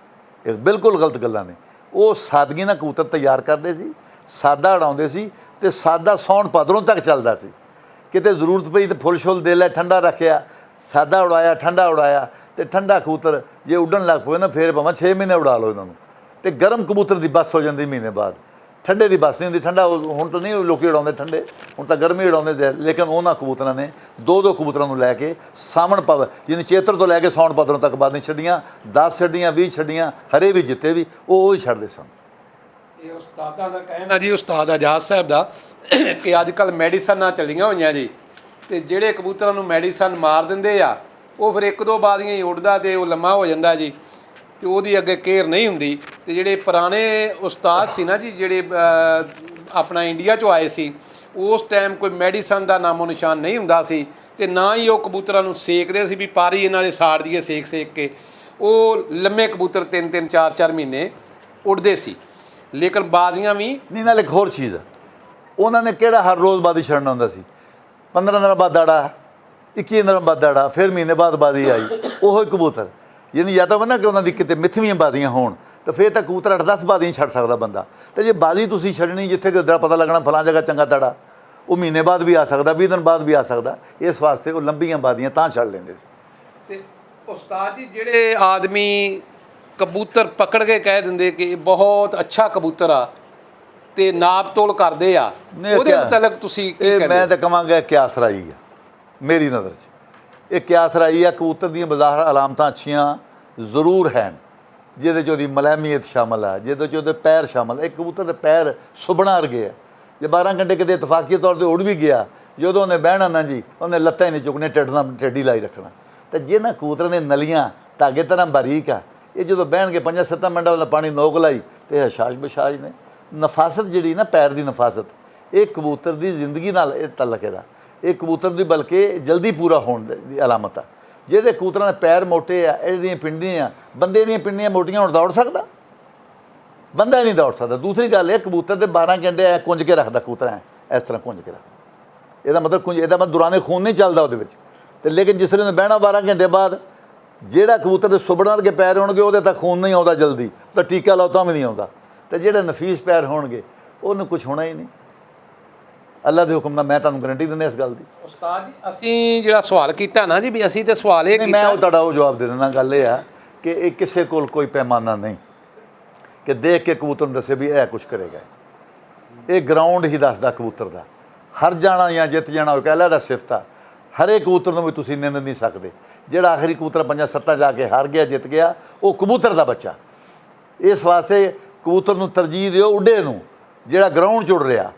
ਇਹ ਬਿਲਕੁਲ ਗਲਤ ਗੱਲਾਂ ਨੇ। ਉਹ ਸਾਦਗੀ ਨਾਲ ਕਬੂਤਰ ਤਿਆਰ ਕਰਦੇ ਸੀ, ਸਾਦਾ ਉਡਾਉਂਦੇ ਸੀ, ਅਤੇ ਸਾਦਾ ਸਾਉਣ ਭਾਦਰੋਂ ਤੱਕ ਚੱਲਦਾ ਸੀ। ਕਿਤੇ ਜ਼ਰੂਰਤ ਪਈ ਤਾਂ ਫੁੱਲ ਸ਼ੁੱਲ ਦੇ ਲਿਆ, ਠੰਡਾ ਰੱਖਿਆ, ਸਾਦਾ ਉਡਾਇਆ, ਠੰਡਾ ਉਡਾਇਆ, ਅਤੇ ਠੰਡਾ ਕਬੂਤਰ ਜੇ ਉੱਡਣ ਲੱਗ ਪਵੇ ਨਾ ਫਿਰ ਭਾਵੇਂ 6 ਮਹੀਨੇ ਉਡਾ ਲਓ ਇਹਨਾਂ ਨੂੰ, ਅਤੇ ਗਰਮ ਕਬੂਤਰ ਦੀ ਬੱਸ ਹੋ ਜਾਂਦੀ ਮਹੀਨੇ ਬਾਅਦ। ਠੰਡੇ ਦੀ ਬੱਸ ਨਹੀਂ ਹੁੰਦੀ। ਠੰਡਾ ਹੁਣ ਤਾਂ ਨਹੀਂ ਲੋਕ ਉਡਾਉਂਦੇ ਠੰਡੇ, ਹੁਣ ਤਾਂ ਗਰਮੀ ਉਡਾਉਂਦੇ। ਲੇਕਿਨ ਉਹਨਾਂ ਕਬੂਤਰਾਂ ਨੇ 2 ਕਬੂਤਰਾਂ ਨੂੰ ਲੈ ਕੇ ਸਾਵਣ ਪਵ ਜਿਹਨੇ ਚੇਤਰ ਤੋਂ ਲੈ ਕੇ ਸਾਉਣ ਭਾਦਰੋਂ ਤੱਕ ਬਾਅਦ ਨਹੀਂ ਛੱਡੀਆਂ, 10 ਛੱਡੀਆਂ, 20 ਛੱਡੀਆਂ, ਹਰੇ ਵੀ ਜਿੱਤੇ ਵੀ ਉਹ ਹੀ ਛੱਡਦੇ ਸਨ। ਇਹ ਉਸਤਾਦਾਂ ਦਾ ਕਹਿਣਾ ਜੀ, ਉਸਤਾਦ ਆਜ਼ਾਦ ਸਾਹਿਬ ਦਾ, ਕਿ ਅੱਜ ਕੱਲ੍ਹ ਮੈਡੀਸਨਾਂ ਚੱਲੀਆਂ ਹੋਈਆਂ ਜੀ, ਅਤੇ ਜਿਹੜੇ ਕਬੂਤਰਾਂ ਨੂੰ ਮੈਡੀਸਨ ਮਾਰ ਦਿੰਦੇ ਆ ਉਹ ਫਿਰ 1-2 ਬਾਜ਼ੀਆਂ ਹੀ ਉੱਡਦਾ ਅਤੇ ਉਹ ਲੰਮਾ ਹੋ ਜਾਂਦਾ ਜੀ, ਅਤੇ ਉਹਦੀ ਅੱਗੇ ਕੇਅਰ ਨਹੀਂ ਹੁੰਦੀ। ਅਤੇ ਜਿਹੜੇ ਪੁਰਾਣੇ ਉਸਤਾਦ ਸੀ ਨਾ ਜੀ, ਜਿਹੜੇ ਆਪਣਾ ਇੰਡੀਆ 'ਚੋਂ ਆਏ ਸੀ, ਉਸ ਟਾਈਮ ਕੋਈ ਮੈਡੀਸਨ ਦਾ ਨਾਮੋ ਨਿਸ਼ਾਨ ਨਹੀਂ ਹੁੰਦਾ ਸੀ, ਅਤੇ ਨਾ ਹੀ ਉਹ ਕਬੂਤਰਾਂ ਨੂੰ ਸੇਕਦੇ ਸੀ ਵੀ ਪਾਰੀ ਇਹਨਾਂ ਦੇ ਸਾੜ ਦੀਏ ਸੇਕ ਕੇ। ਉਹ ਲੰਮੇ ਕਬੂਤਰ 3-3 4-4 ਮਹੀਨੇ ਉੱਡਦੇ ਸੀ, ਲੇਕਿਨ ਬਾਜ਼ੀਆਂ ਵੀ ਨਹੀਂ। ਨਾਲ ਇੱਕ ਹੋਰ ਚੀਜ਼ ਆ, ਉਹਨਾਂ ਨੇ ਕਿਹੜਾ ਹਰ ਰੋਜ਼ ਬਾਜ਼ੀ ਛੱਡਣਾ ਹੁੰਦਾ ਸੀ। 15 ਦਿਨਾਂ ਬਾਅਦ ਦਾੜਾ, 21 ਦਿਨਾਂ ਬਾਅਦ ਦਾੜਾ, ਫਿਰ ਮਹੀਨੇ ਬਾਅਦ ਬਾਜ਼ੀ ਆਈ, ਉਹੀ ਕਬੂਤਰ। ਯਾਨੀ ਜਾਂ ਤਾਂ ਨਾ ਕਿ ਉਹਨਾਂ ਦੀ ਕਿਤੇ ਮਿੱਥਵੀਆਂ ਬਾਜ਼ੀਆਂ ਹੋਣ, ਤਾਂ ਫਿਰ ਤਾਂ ਕਬੂਤਰ 8-10 ਬਾਜ਼ੀਆਂ ਛੱਡ ਸਕਦਾ ਬੰਦਾ। ਅਤੇ ਜੇ ਬਾਜ਼ੀ ਤੁਸੀਂ ਛੱਡਣੀ ਜਿੱਥੇ ਕਿ ਪਤਾ ਲੱਗਣਾ ਫਲਾਂ ਜਗ੍ਹਾ ਚੰਗਾ ਦਾੜਾ, ਉਹ ਮਹੀਨੇ ਬਾਅਦ ਵੀ ਆ ਸਕਦਾ, 20 ਦਿਨ ਬਾਅਦ ਵੀ ਆ ਸਕਦਾ। ਇਸ ਵਾਸਤੇ ਉਹ ਲੰਬੀਆਂ ਬਾਜ਼ੀਆਂ ਤਾਂ ਛੱਡ ਲੈਂਦੇ ਸੀ। ਅਤੇ ਉਸਤਾਦ ਜੀ ਜਿਹੜੇ ਆਦਮੀ ਕਬੂਤਰ ਪਕੜ ਕੇ ਕਹਿ ਦਿੰਦੇ ਕਿ ਬਹੁਤ ਅੱਛਾ ਕਬੂਤਰ ਆ ਅਤੇ ਨਾਪ ਤੋਲ ਕਰਦੇ ਆ, ਉਹਦੇ ਮੁਤਲਕ ਤੁਸੀਂ ਕੀ ਕਹਿੰਦੇ? ਮੈਂ ਤਾਂ ਕਹਾਂਗਾ ਕਿਆਸ ਰਾਈ ਆ ਮੇਰੀ ਨਜ਼ਰ 'ਚ। ਇਹ ਕਿਆਸ ਰਾਈ ਆ। ਕਬੂਤਰ ਦੀਆਂ ਬਜ਼ਾਹਰ ਅਲਾਮਤਾਂ ਅੱਛੀਆਂ ਜ਼ਰੂਰ ਹਨ, ਜਿਹਦੇ 'ਚ ਉਹਦੀ ਮਲੈਮੀਅਤ ਸ਼ਾਮਲ ਆ, ਜਿਹਦੇ 'ਚ ਉਹਦੇ ਪੈਰ ਸ਼ਾਮਲ। ਇੱਕ ਕਬੂਤਰ ਦੇ ਪੈਰ ਸੁਬਣਾ ਵਰਗੇ ਆ। ਜੇ 12 ਘੰਟੇ ਕਿਤੇ ਇਤਫਾਕੀ ਤੌਰ 'ਤੇ ਉੱਡ ਵੀ ਗਿਆ, ਜਦੋਂ ਉਹਨੇ ਬਹਿਣਾ ਨਾ ਜੀ, ਉਹਨੇ ਲੱਤਾਂ ਹੀ ਨਹੀਂ ਚੁੱਕਣੇ, ਟੇਢੀ ਲਾਈ ਰੱਖਣਾ। ਅਤੇ ਜਿਹਨਾਂ ਕਬੂਤਰਾਂ ਦੇ ਨਲੀਆਂ ਧਾਗੇ ਤਰ੍ਹਾਂ ਬਾਰੀਕ ਆ, ਇਹ ਜਦੋਂ ਬਹਿਣਗੇ 5-7 ਮਿੰਟਾਂ ਵਾਲਾ ਪਾਣੀ ਨੋਕ ਲਾਈ ਅਤੇ ਹਸ਼ਾਸ਼ ਬਸ਼ਾਸ਼ ਨੇ। ਨਫਾਸਤ ਜਿਹੜੀ ਨਾ ਪੈਰ ਦੀ ਨਫਾਸਤ, ਇਹ ਕਬੂਤਰ ਦੀ ਜ਼ਿੰਦਗੀ ਨਾਲ ਇਹ ਤਾਲੁਕ ਇਹਦਾ। ਇਹ ਕਬੂਤਰ ਦੀ ਬਲਕਿ ਜਲਦੀ ਪੂਰਾ ਹੋਣ ਦੀ ਅਲਾਮਤ ਆ। ਜਿਹੜੇ ਕਬੂਤਰਾਂ ਦੇ ਪੈਰ ਮੋਟੇ ਆ, ਇਹਦੀਆਂ ਪਿੰਡੀਆਂ, ਬੰਦੇ ਦੀਆਂ ਪਿੰਡੀਆਂ ਮੋਟੀਆਂ, ਹੁਣ ਦੌੜ ਸਕਦਾ ਬੰਦਾ ਨਹੀਂ ਦੌੜ ਸਕਦਾ। ਦੂਸਰੀ ਗੱਲ ਇਹ, ਕਬੂਤਰ ਦੇ 12 ਘੰਟੇ ਐ ਕੁੰਝ ਕੇ ਰੱਖਦਾ ਕਬੂਤਰ, ਐ ਇਸ ਤਰ੍ਹਾਂ ਕੁੰਝ ਕੇ ਰੱਖ। ਇਹਦਾ ਮਤਲਬ ਇਹਦਾ ਮਤਲਬ ਦੌਰਾਨੇ ਖੂਨ ਨਹੀਂ ਚੱਲਦਾ ਉਹਦੇ ਵਿੱਚ। ਅਤੇ ਲੇਕਿਨ ਜਿਸ ਵੇਲੇ ਬਹਿਣਾ 12 ਘੰਟੇ ਬਾਅਦ, ਜਿਹੜਾ ਕਬੂਤਰ ਦੇ ਸੁਬੜਾਂ ਵਰਗੇ ਪੈਰ ਹੋਣਗੇ ਉਹਦੇ ਤਾਂ ਖੂਨ ਨਹੀਂ ਆਉਂਦਾ ਜਲਦੀ, ਤਾਂ ਟੀਕਾ ਲਾਓ ਤਾਂ ਵੀ ਨਹੀਂ ਆਉਂਦਾ। ਅਤੇ ਜਿਹੜੇ ਨਫੀਸ ਪੈਰ ਹੋਣਗੇ ਉਹਨੂੰ ਕੁਛ ਹੋਣਾ ਹੀ ਨਹੀਂ। ਅੱਲਾ ਦੇ ਹੁਕਮ ਨਾਲ ਮੈਂ ਤੁਹਾਨੂੰ ਗਰੰਟੀ ਦਿੰਦਾ ਇਸ ਗੱਲ ਦੀ। ਉਸਤਾਦ ਜੀ ਅਸੀਂ ਜਿਹੜਾ ਸਵਾਲ ਕੀਤਾ ਨਾ ਜੀ, ਵੀ ਅਸੀਂ ਤਾਂ ਸਵਾਲ ਇਹ ਮੈਂ ਉਹ ਤੁਹਾਡਾ ਉਹ ਜਵਾਬ ਦੇ ਦਿੰਦਾ। ਗੱਲ ਇਹ ਆ ਕਿ ਇਹ ਕਿਸੇ ਕੋਲ ਕੋਈ ਪੈਮਾਨਾ ਨਹੀਂ ਕਿ ਦੇਖ ਕੇ ਕਬੂਤਰ ਨੂੰ ਦੱਸੇ ਵੀ ਇਹ ਕੁਛ ਕਰੇਗਾ। ਇਹ ਗਰਾਊਂਡ ਹੀ ਦੱਸਦਾ ਕਬੂਤਰ ਦਾ। ਹਰ ਜਾਣਾ ਜਾਂ ਜਿੱਤ ਜਾਣਾ ਉਹ ਕਹਿਲਾ ਦਾ ਸਿਫਤ ਆ। ਹਰੇ ਕਬੂਤਰ ਨੂੰ ਵੀ ਤੁਸੀਂ ਨਿੰਦ ਨਹੀਂ ਸਕਦੇ। ਜਿਹੜਾ ਆਖਰੀ ਕਬੂਤਰ 5-7 ਜਾ ਕੇ ਹਾਰ ਗਿਆ, ਜਿੱਤ ਗਿਆ, ਉਹ ਕਬੂਤਰ ਦਾ ਬੱਚਾ। ਇਸ ਵਾਸਤੇ ਕਬੂਤਰ ਨੂੰ ਤਰਜੀਹ ਦਿਓ ਉੱਡੇ ਨੂੰ, ਜਿਹੜਾ ਗਰਾਊਂਡ 'ਚ ਉੱਡ ਰਿਹਾ।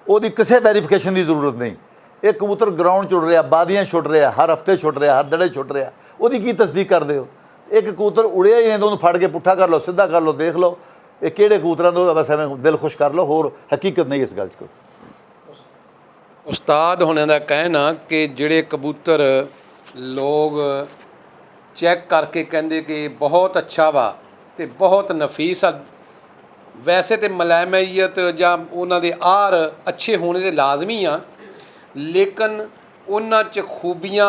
ਉਹਦੀ ਕਿਸੇ ਵੈਰੀਫਿਕੇਸ਼ਨ ਦੀ ਜ਼ਰੂਰਤ ਨਹੀਂ। ਇਹ ਕਬੂਤਰ ਗਰਾਊਂਡ 'ਚ ਉੱਡ ਰਿਹਾ, ਬਾਦੀਆਂ ਛੁੱਟ ਰਿਹਾ, ਹਰ ਹਫਤੇ ਛੁੱਟ ਰਿਹਾ, ਹਰ ਦੜੇ ਛੁੱਟ ਰਿਹਾ, ਉਹਦੀ ਕੀ ਤਸਦੀਕ ਕਰਦੇ ਹੋ? ਇੱਕ ਕਬੂਤਰ ਉੜਿਆ ਹੀ ਨਹੀਂ ਤਾਂ ਉਹਨੂੰ ਫੜ ਕੇ ਪੁੱਠਾ ਕਰ ਲਓ, ਸਿੱਧਾ ਕਰ ਲਓ, ਦੇਖ ਲਓ ਇਹ ਕਿਹੜੇ ਕਬੂਤਰਾਂ ਤੋਂ, ਬਸ ਐਵੇਂ ਦਿਲ ਖੁਸ਼ ਕਰ ਲਓ। ਹੋਰ ਹਕੀਕਤ ਨਹੀਂ ਇਸ ਗੱਲ 'ਚ ਕੋਈ। ਉਸਤਾਦ ਹੋਣਾ ਦਾ ਕਹਿਣਾ ਕਿ ਜਿਹੜੇ ਕਬੂਤਰ ਲੋਕ ਚੈੱਕ ਕਰਕੇ ਕਹਿੰਦੇ ਕਿ ਬਹੁਤ ਅੱਛਾ ਵਾ ਅਤੇ ਬਹੁਤ ਨਫੀਸ ਆ, ਵੈਸੇ ਤਾਂ ਮਲੈਮੀਅਤ ਜਾਂ ਉਹਨਾਂ ਦੇ ਆਰ ਅੱਛੇ ਹੋਣੇ ਦੇ ਲਾਜ਼ਮੀ ਆ, ਲੇਕਿਨ ਉਹਨਾਂ 'ਚ ਖੂਬੀਆਂ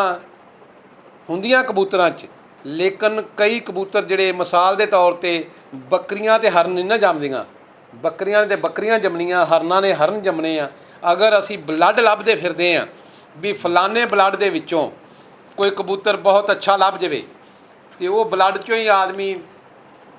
ਹੁੰਦੀਆਂ ਕਬੂਤਰਾਂ 'ਚ। ਲੇਕਿਨ ਕਈ ਕਬੂਤਰ ਜਿਹੜੇ ਮਿਸਾਲ ਦੇ ਤੌਰ 'ਤੇ ਬੱਕਰੀਆਂ ਅਤੇ ਹਰਨ ਨਹੀਂ ਨਾ ਜੰਮਦੀਆਂ, ਬੱਕਰੀਆਂ ਨੇ ਬੱਕਰੀਆਂ ਜੰਮਣੀਆਂ, ਹਰਨਾਂ ਨੇ ਹਰਨ ਜੰਮਣੇ ਆ। ਅਗਰ ਅਸੀਂ ਬਲੱਡ ਲੱਭਦੇ ਫਿਰਦੇ ਹਾਂ ਵੀ ਫਲਾਣੇ ਬਲੱਡ ਦੇ ਵਿੱਚੋਂ ਕੋਈ ਕਬੂਤਰ ਬਹੁਤ ਅੱਛਾ ਲੱਭ ਜਾਵੇ, ਅਤੇ ਉਹ ਬਲੱਡ 'ਚੋਂ ਹੀ ਆਦਮੀ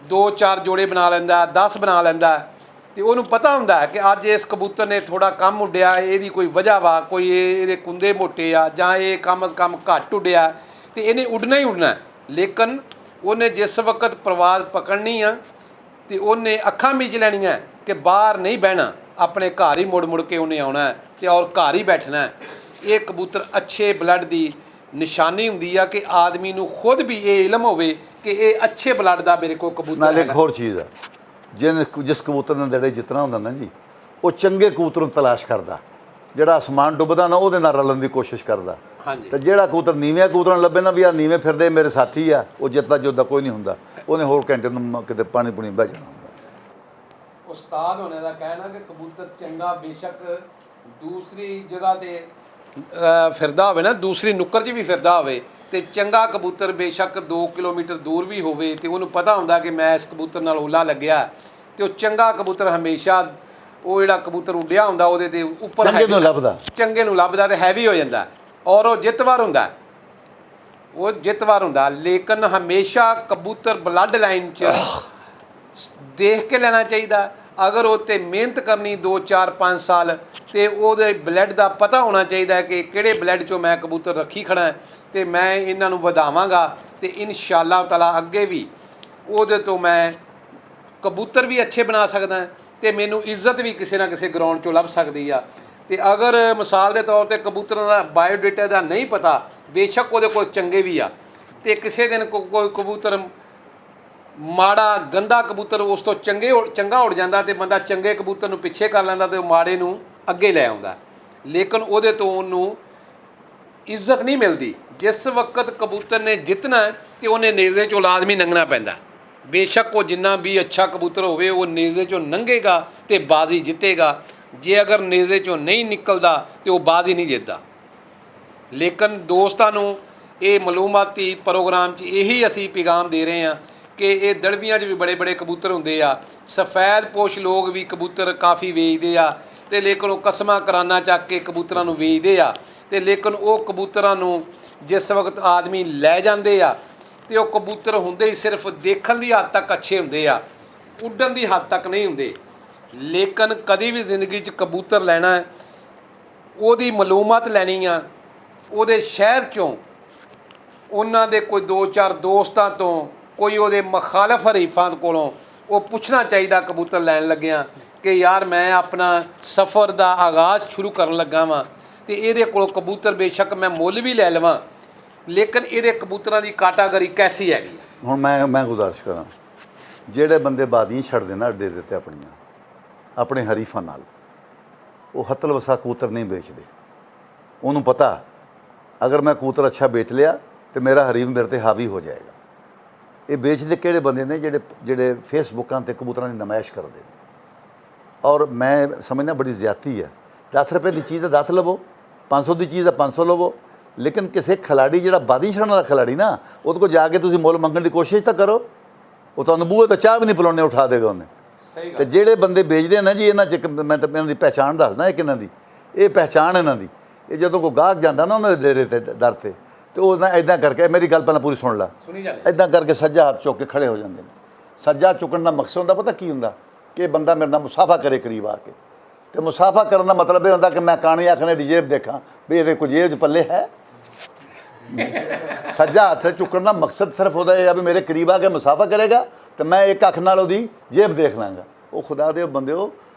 2-4 ਜੋੜੇ ਬਣਾ ਲੈਂਦਾ, 10 ਬਣਾ ਲੈਂਦਾ, ਤੇ ਉਹਨੂੰ ਪਤਾ ਹੁੰਦਾ ਹੈ ਕਿ ਅੱਜ ਇਸ ਕਬੂਤਰ ਨੇ ਥੋੜਾ ਕੰਮ ਉੱਡਿਆ, ਇਹਦੀ ਕੋਈ ਵਜ੍ਹਾ ਵਾ, ਕੋਈ ਇਹਦੇ ਕੁੰਦੇ ਮੋਟੇ ਆ ਜਾਂ ਇਹ ਕਮ ਅਜ਼ ਕਮ ਘੱਟ ਉੱਡਿਆ, ਤੇ ਇਹਨੇ ਉੱਡਣਾ ਹੀ ਉੱਡਣਾ। ਲੇਕਿਨ ਉਹਨੇ ਜਿਸ ਵਕਤ ਪ੍ਰਵਾਜ਼ ਪਕੜਨੀ ਆ ਤੇ ਉਹਨੇ ਅੱਖਾਂ ਮੀਚ ਲੈਣੀਆਂ ਕਿ ਬਾਹਰ ਨਹੀਂ ਬਹਿਣਾ, ਆਪਣੇ ਘਰ ਹੀ ਮੁੜ ਮੁੜ ਕੇ ਉਹਨੇ ਆਉਣਾ ਤੇ ਔਰ ਘਰ ਹੀ ਬੈਠਣਾ। ਇਹ ਕਬੂਤਰ ਅੱਛੇ ਬਲੱਡ ਦੀ ਨਿਸ਼ਾਨੀ ਹੁੰਦੀ ਆ ਕਿ ਆਦਮੀ ਨੂੰ ਖੁਦ ਵੀ ਇਹ ਇਲਮ ਹੋਵੇ ਕਿ ਇਹ ਅੱਛੇ ਬਲੱਡ ਦਾ ਮੇਰੇ ਕੋਲ ਕਬੂਤਰ ਨਾਲੇ ਇੱਕ ਹੈਗਾ। ਹੋਰ ਚੀਜ਼ ਆ, ਜਿਸ ਕਬੂਤਰ ਨਾਲ ਨੇੜੇ ਜਿੱਤਣਾ ਹੁੰਦਾ ਨਾ ਜੀ, ਉਹ ਚੰਗੇ ਕਬੂਤਰ ਨੂੰ ਤਲਾਸ਼ ਕਰਦਾ, ਜਿਹੜਾ ਅਸਮਾਨ ਡੁੱਬਦਾ ਨਾ ਉਹਦੇ ਨਾਲ ਰਲਣ ਦੀ ਕੋਸ਼ਿਸ਼ ਕਰਦਾ। ਹਾਂਜੀ, ਤੇ ਜਿਹੜਾ ਕਬੂਤਰ ਨੀਵੇਂ ਕਬੂਤਰਾਂ ਨੂੰ ਲੱਭੇ ਨਾ ਵੀ ਆ ਨੀਵੇਂ ਫਿਰਦੇ ਮੇਰੇ ਸਾਥੀ ਆ, ਉਹ ਜਿੱਤਦਾ ਜੁੱਦਾ ਕੋਈ ਨਹੀਂ ਹੁੰਦਾ, ਉਹਨੇ ਹੋਰ ਘੰਟੇ ਨੂੰ ਕਿਤੇ ਪਾਣੀ ਪੁਣੀ ਬਹਿ ਜਾਣਾ ਹੁੰਦਾ। ਉਸਤਾਦ ਹੋਣੇ ਦਾ ਕਹਿਣਾ ਕਿ ਕਬੂਤਰ ਚੰਗਾ ਬੇਸ਼ੱਕ ਦੂਸਰੀ ਜਗ੍ਹਾ ਤੇ ਫਿਰਦਾ ਹੋਵੇ ਨਾ, ਦੂਸਰੀ ਨੁੱਕਰ 'ਚ ਵੀ ਫਿਰਦਾ ਹੋਵੇ, ਤੇ ਚੰਗਾ ਕਬੂਤਰ ਬੇਸ਼ੱਕ 2 ਕਿਲੋਮੀਟਰ ਦੂਰ ਵੀ ਹੋਵੇ ਤੇ ਉਹਨੂੰ ਪਤਾ ਹੁੰਦਾ ਕਿ ਮੈਂ ਇਸ ਕਬੂਤਰ ਨਾਲ ਓਲਾ ਲੱਗਿਆ, ਤੇ ਉਹ ਚੰਗਾ ਕਬੂਤਰ ਹਮੇਸ਼ਾ ਉਹ ਜਿਹੜਾ ਕਬੂਤਰ ਉੱਡਿਆ ਹੁੰਦਾ ਉਹਦੇ ਤੇ ਉੱਪਰ ਚੰਗੇ ਨੂੰ ਲੱਭਦਾ, ਚੰਗੇ ਨੂੰ ਲੱਭਦਾ ਤੇ ਹੈਵੀ ਹੋ ਜਾਂਦਾ ਔਰ ਉਹ ਜਿੱਤਵਾਰ ਹੁੰਦਾ, ਉਹ ਜਿੱਤਵਾਰ ਹੁੰਦਾ। ਲੇਕਿਨ ਹਮੇਸ਼ਾ ਕਬੂਤਰ ਬਲੱਡ ਲਾਈਨ 'ਚ ਦੇਖ ਕੇ ਲੈਣਾ ਚਾਹੀਦਾ। ਅਗਰ ਉਹ 'ਤੇ ਮਿਹਨਤ ਕਰਨੀ 2 4 5 ਸਾਲ, ਤੇ ਉਹਦੇ ਬਲੱਡ ਦਾ ਪਤਾ ਹੋਣਾ ਚਾਹੀਦਾ ਕਿ ਕਿਹੜੇ ਬਲੱਡ 'ਚੋਂ ਮੈਂ ਕਬੂਤਰ ਰੱਖੀ ਖੜਾ ਤੇ ਮੈਂ ਇਹਨਾਂ ਨੂੰ ਵਧਾਵਾਂਗਾ ਤੇ ਇਨਸ਼ਾ ਅੱਲਾਹ ਤਾਲਾ ਅੱਗੇ ਵੀ ਉਹਦੇ ਤੋਂ ਮੈਂ ਕਬੂਤਰ ਵੀ ਅੱਛੇ ਬਣਾ ਸਕਦਾ ਤੇ ਮੈਨੂੰ ਇੱਜ਼ਤ ਵੀ ਕਿਸੇ ਨਾ ਕਿਸੇ ਗਰਾਊਂਡ 'ਚੋਂ ਲੱਭ ਸਕਦੀ ਆ। ਤੇ ਅਗਰ ਮਿਸਾਲ ਦੇ ਤੌਰ ਤੇ ਕਬੂਤਰਾਂ ਦਾ ਬਾਇਓਡਾਟਾ ਦਾ ਨਹੀਂ ਪਤਾ, ਬੇਸ਼ੱਕ ਉਹਦੇ ਕੋਲ ਚੰਗੇ ਵੀ ਆ, ਤੇ ਕਿਸੇ ਦਿਨ ਕੋਈ ਕਬੂਤਰ ਮਾੜਾ ਗੰਦਾ ਕਬੂਤਰ ਉਸ ਤੋਂ ਚੰਗਾ ਉੱਡ ਜਾਂਦਾ ਤੇ ਬੰਦਾ ਚੰਗੇ ਕਬੂਤਰ ਨੂੰ ਪਿੱਛੇ ਕਰ ਲੈਂਦਾ ਤੇ ਉਹ ਮਾੜੇ ਨੂੰ ਅੱਗੇ ਲੈ ਆਉਂਦਾ, ਲੇਕਿਨ ਉਹਦੇ ਤੋਂ ਉਹਨੂੰ ਇੱਜ਼ਤ ਨਹੀਂ ਮਿਲਦੀ। ਜਿਸ ਵਕਤ ਕਬੂਤਰ ਨੇ ਜਿੱਤਣਾ ਤੇ ਉਹਨੇ ਨੇਜ਼ੇ 'ਚੋਂ ਲਾਜ਼ਮੀ ਲੰਘਣਾ ਪੈਂਦਾ, ਬੇਸ਼ੱਕ ਉਹ ਜਿੰਨਾ ਵੀ ਅੱਛਾ ਕਬੂਤਰ ਹੋਵੇ ਉਹ ਨੇਜ਼ੇ 'ਚੋਂ ਲੰਘੇਗਾ ਤੇ ਬਾਜ਼ੀ ਜਿੱਤੇਗਾ। ਜੇ ਅਗਰ ਨੇਜ਼ੇ 'ਚੋਂ ਨਹੀਂ ਨਿਕਲਦਾ ਤੇ ਉਹ ਬਾਜ਼ੀ ਨਹੀਂ ਜਿੱਤਦਾ। ਲੇਕਿਨ ਦੋਸਤਾਂ ਨੂੰ ਇਹ ਮਾਲੂਮਾਤੀ ਪ੍ਰੋਗਰਾਮ 'ਚ ਇਹੀ ਅਸੀਂ ਪੈਗਾਮ ਦੇ ਰਹੇ ਹਾਂ ਕਿ ਇਹ ਦੜਵੀਆਂ 'ਚ ਵੀ ਬੜੇ ਬੜੇ ਕਬੂਤਰ ਹੁੰਦੇ ਆ, ਸਫੈਦ ਪੋਸ਼ ਲੋਕ ਵੀ ਕਬੂਤਰ ਕਾਫੀ ਵੇਚਦੇ ਆ, ਤੇ ਲੇਕਿਨ ਉਹ ਕਸਮਾਂ ਕਰਾਨਾ ਚੱਕ ਕੇ ਕਬੂਤਰਾਂ ਨੂੰ ਵੇਚਦੇ ਆ, ਤੇ ਲੇਕਿਨ ਉਹ ਕਬੂਤਰਾਂ ਨੂੰ ਜਿਸ ਵਕਤ ਆਦਮੀ ਲੈ ਜਾਂਦੇ ਆ ਤੇ ਉਹ ਕਬੂਤਰ ਹੁੰਦੇ ਹੀ ਸਿਰਫ ਦੇਖਣ ਦੀ ਹੱਦ ਤੱਕ ਅੱਛੇ ਹੁੰਦੇ ਆ, ਉੱਡਣ ਦੀ ਹੱਦ ਤੱਕ ਨਹੀਂ ਹੁੰਦੇ। ਲੇਕਿਨ ਕਦੀ ਵੀ ਜ਼ਿੰਦਗੀ 'ਚ ਕਬੂਤਰ ਲੈਣਾ, ਉਹਦੀ ਮਾਲੂਮਾਤ ਲੈਣੀ ਆ, ਉਹਦੇ ਸ਼ਹਿਰ 'ਚੋਂ ਉਹਨਾਂ ਦੇ ਕੋਈ 2 4 ਦੋਸਤਾਂ ਤੋਂ, ਕੋਈ ਉਹਦੇ ਮੁਖਾਲਫ ਹਰੀਫਾਂ ਕੋਲੋਂ ਉਹ ਪੁੱਛਣਾ ਚਾਹੀਦਾ ਕਬੂਤਰ ਲੈਣ ਲੱਗਿਆਂ ਕਿ ਯਾਰ ਮੈਂ ਆਪਣਾ ਸਫ਼ਰ ਦਾ ਆਗਾਜ਼ ਸ਼ੁਰੂ ਕਰਨ ਲੱਗਾ ਵਾਂ ਤੇ ਇਹਦੇ ਕੋਲੋਂ ਕਬੂਤਰ ਬੇਸ਼ੱਕ ਮੈਂ ਮੁੱਲ ਵੀ ਲੈ ਲਵਾਂ, ਲੇਕਿਨ ਇਹਦੇ ਕਬੂਤਰਾਂ ਦੀ ਕੈਟਾਗਰੀ ਕੈਸੀ ਹੈਗੀ ਆ। ਹੁਣ ਮੈਂ ਗੁਜ਼ਾਰਿਸ਼ ਕਰਾਂ, ਜਿਹੜੇ ਬੰਦੇ ਬਾਦੀਆਂ ਛੱਡਦੇ ਨਾ ਅੱਡੇ ਦੇ ਉੱਤੇ ਆਪਣੀਆਂ ਆਪਣੇ ਹਰੀਫਾਂ ਨਾਲ, ਉਹ ਹੱਤਲ ਵਸਾ ਕਬੂਤਰ ਨਹੀਂ ਵੇਚਦੇ। ਉਹਨੂੰ ਪਤਾ ਅਗਰ ਮੈਂ ਕਬੂਤਰ ਅੱਛਾ ਵੇਚ ਲਿਆ ਤੇ ਮੇਰਾ ਹਰੀਫ ਮੇਰੇ ਤੇ ਹਾਵੀ ਹੋ ਜਾਏਗਾ। ਇਹ ਵੇਚਦੇ ਕਿਹੜੇ ਬੰਦੇ ਨੇ? ਜਿਹੜੇ ਫੇਸਬੁੱਕਾਂ 'ਤੇ ਕਬੂਤਰਾਂ ਦੀ ਨਮਾਇਸ਼ ਕਰਦੇ ਨੇ। ਔਰ ਮੈਂ ਸਮਝਦਾ ਬੜੀ ਜ਼ਿਆਦਤੀ ਹੈ। 10 ਰੁਪਏ ਦੀ ਚੀਜ਼ ਦਾ 10 ਲਵੋ, 500 ਦੀ ਚੀਜ਼ ਦਾ 500 ਲਵੋ, ਲੇਕਿਨ ਕਿਸੇ ਖਿਲਾੜੀ ਜਿਹੜਾ ਬਾਦੀ ਛੱਡਣ ਵਾਲਾ ਖਿਲਾੜੀ ਨਾ, ਉਹਦੇ ਕੋਲ ਜਾ ਕੇ ਤੁਸੀਂ ਮੁੱਲ ਮੰਗਣ ਦੀ ਕੋਸ਼ਿਸ਼ ਤਾਂ ਕਰੋ, ਉਹ ਤੁਹਾਨੂੰ ਬੂਹੇ ਤੋਂ ਚਾਹ ਵੀ ਨਹੀਂ ਪਿਲਾਉਣੇ ਉਠਾ ਦੇਗਾ ਉਹਨੇ। ਸਹੀ ਗੱਲ। ਤੇ ਜਿਹੜੇ ਬੰਦੇ ਵੇਚਦੇ ਨਾ ਜੀ, ਇਹਨਾਂ 'ਚ ਮੈਂ ਤਾਂ ਇਹਨਾਂ ਦੀ ਪਹਿਚਾਣ ਦੱਸਦਾ, ਇੱਕ ਇਹਨਾਂ ਦੀ ਇਹ ਪਹਿਚਾਣ ਇਹਨਾਂ ਦੀ, ਇਹ ਜਦੋਂ ਕੋਈ ਗਾਹਕ ਜਾਂਦਾ ਨਾ ਉਹਨਾਂ ਦੇ ਡੇਰੇ 'ਤੇ ਦਰ 'ਤੇ, ਤੇ ਉਹ ਨਾ ਇੱਦਾਂ ਕਰਕੇ, ਮੇਰੀ ਗੱਲ ਪਹਿਲਾਂ ਪੂਰੀ ਸੁਣ ਲਾ, ਸੁਣੀ ਜਾਂਦੇ ਇੱਦਾਂ ਕਰਕੇ ਸੱਜਾ ਹੱਥ ਚੁੱਕ ਕੇ ਖੜੇ ਹੋ ਜਾਂਦੇ ਨੇ। ਸੱਜਾ ਚੁੱਕਣ ਦਾ ਮਕਸਦ ਹੁੰਦਾ ਪਤਾ ਕੀ ਹੁੰਦਾ? ਕਿ ਇਹ ਬੰਦਾ ਮੇਰੇ ਨਾਲ ਮੁਸਾਫਾ ਕਰੇ ਕਰੀਬ ਆ ਕੇ। ਤੇ ਮੁਸਾਫਾ ਕਰਨ ਦਾ ਮਤਲਬ ਇਹ ਹੁੰਦਾ ਕਿ ਮੈਂ ਕਾਣੀ ਆਖਣੇ ਦੀ ਜੇਬ ਦੇਖਾਂ ਵੀ ਇਹਦੇ ਕੋਈ ਜੇਬ 'ਚ ਪੱਲੇ ਹੈ। ਸੱਜਾ ਹੱਥ ਚੁੱਕਣ ਦਾ ਮਕਸਦ ਸਿਰਫ ਉਹਦਾ ਇਹ ਆ ਵੀ ਮੇਰੇ ਕਰੀਬ ਆ ਕੇ ਮੁਸਾਫਾ ਕਰੇਗਾ ਤੇ ਮੈਂ ਇੱਕ ਅੱਖ ਨਾਲ ਉਹਦੀ ਜੇਬ ਦੇਖ ਲਾਂਗਾ। ਉਹ ਖੁਦਾ ਦੇ ਬੰਦਿਓ,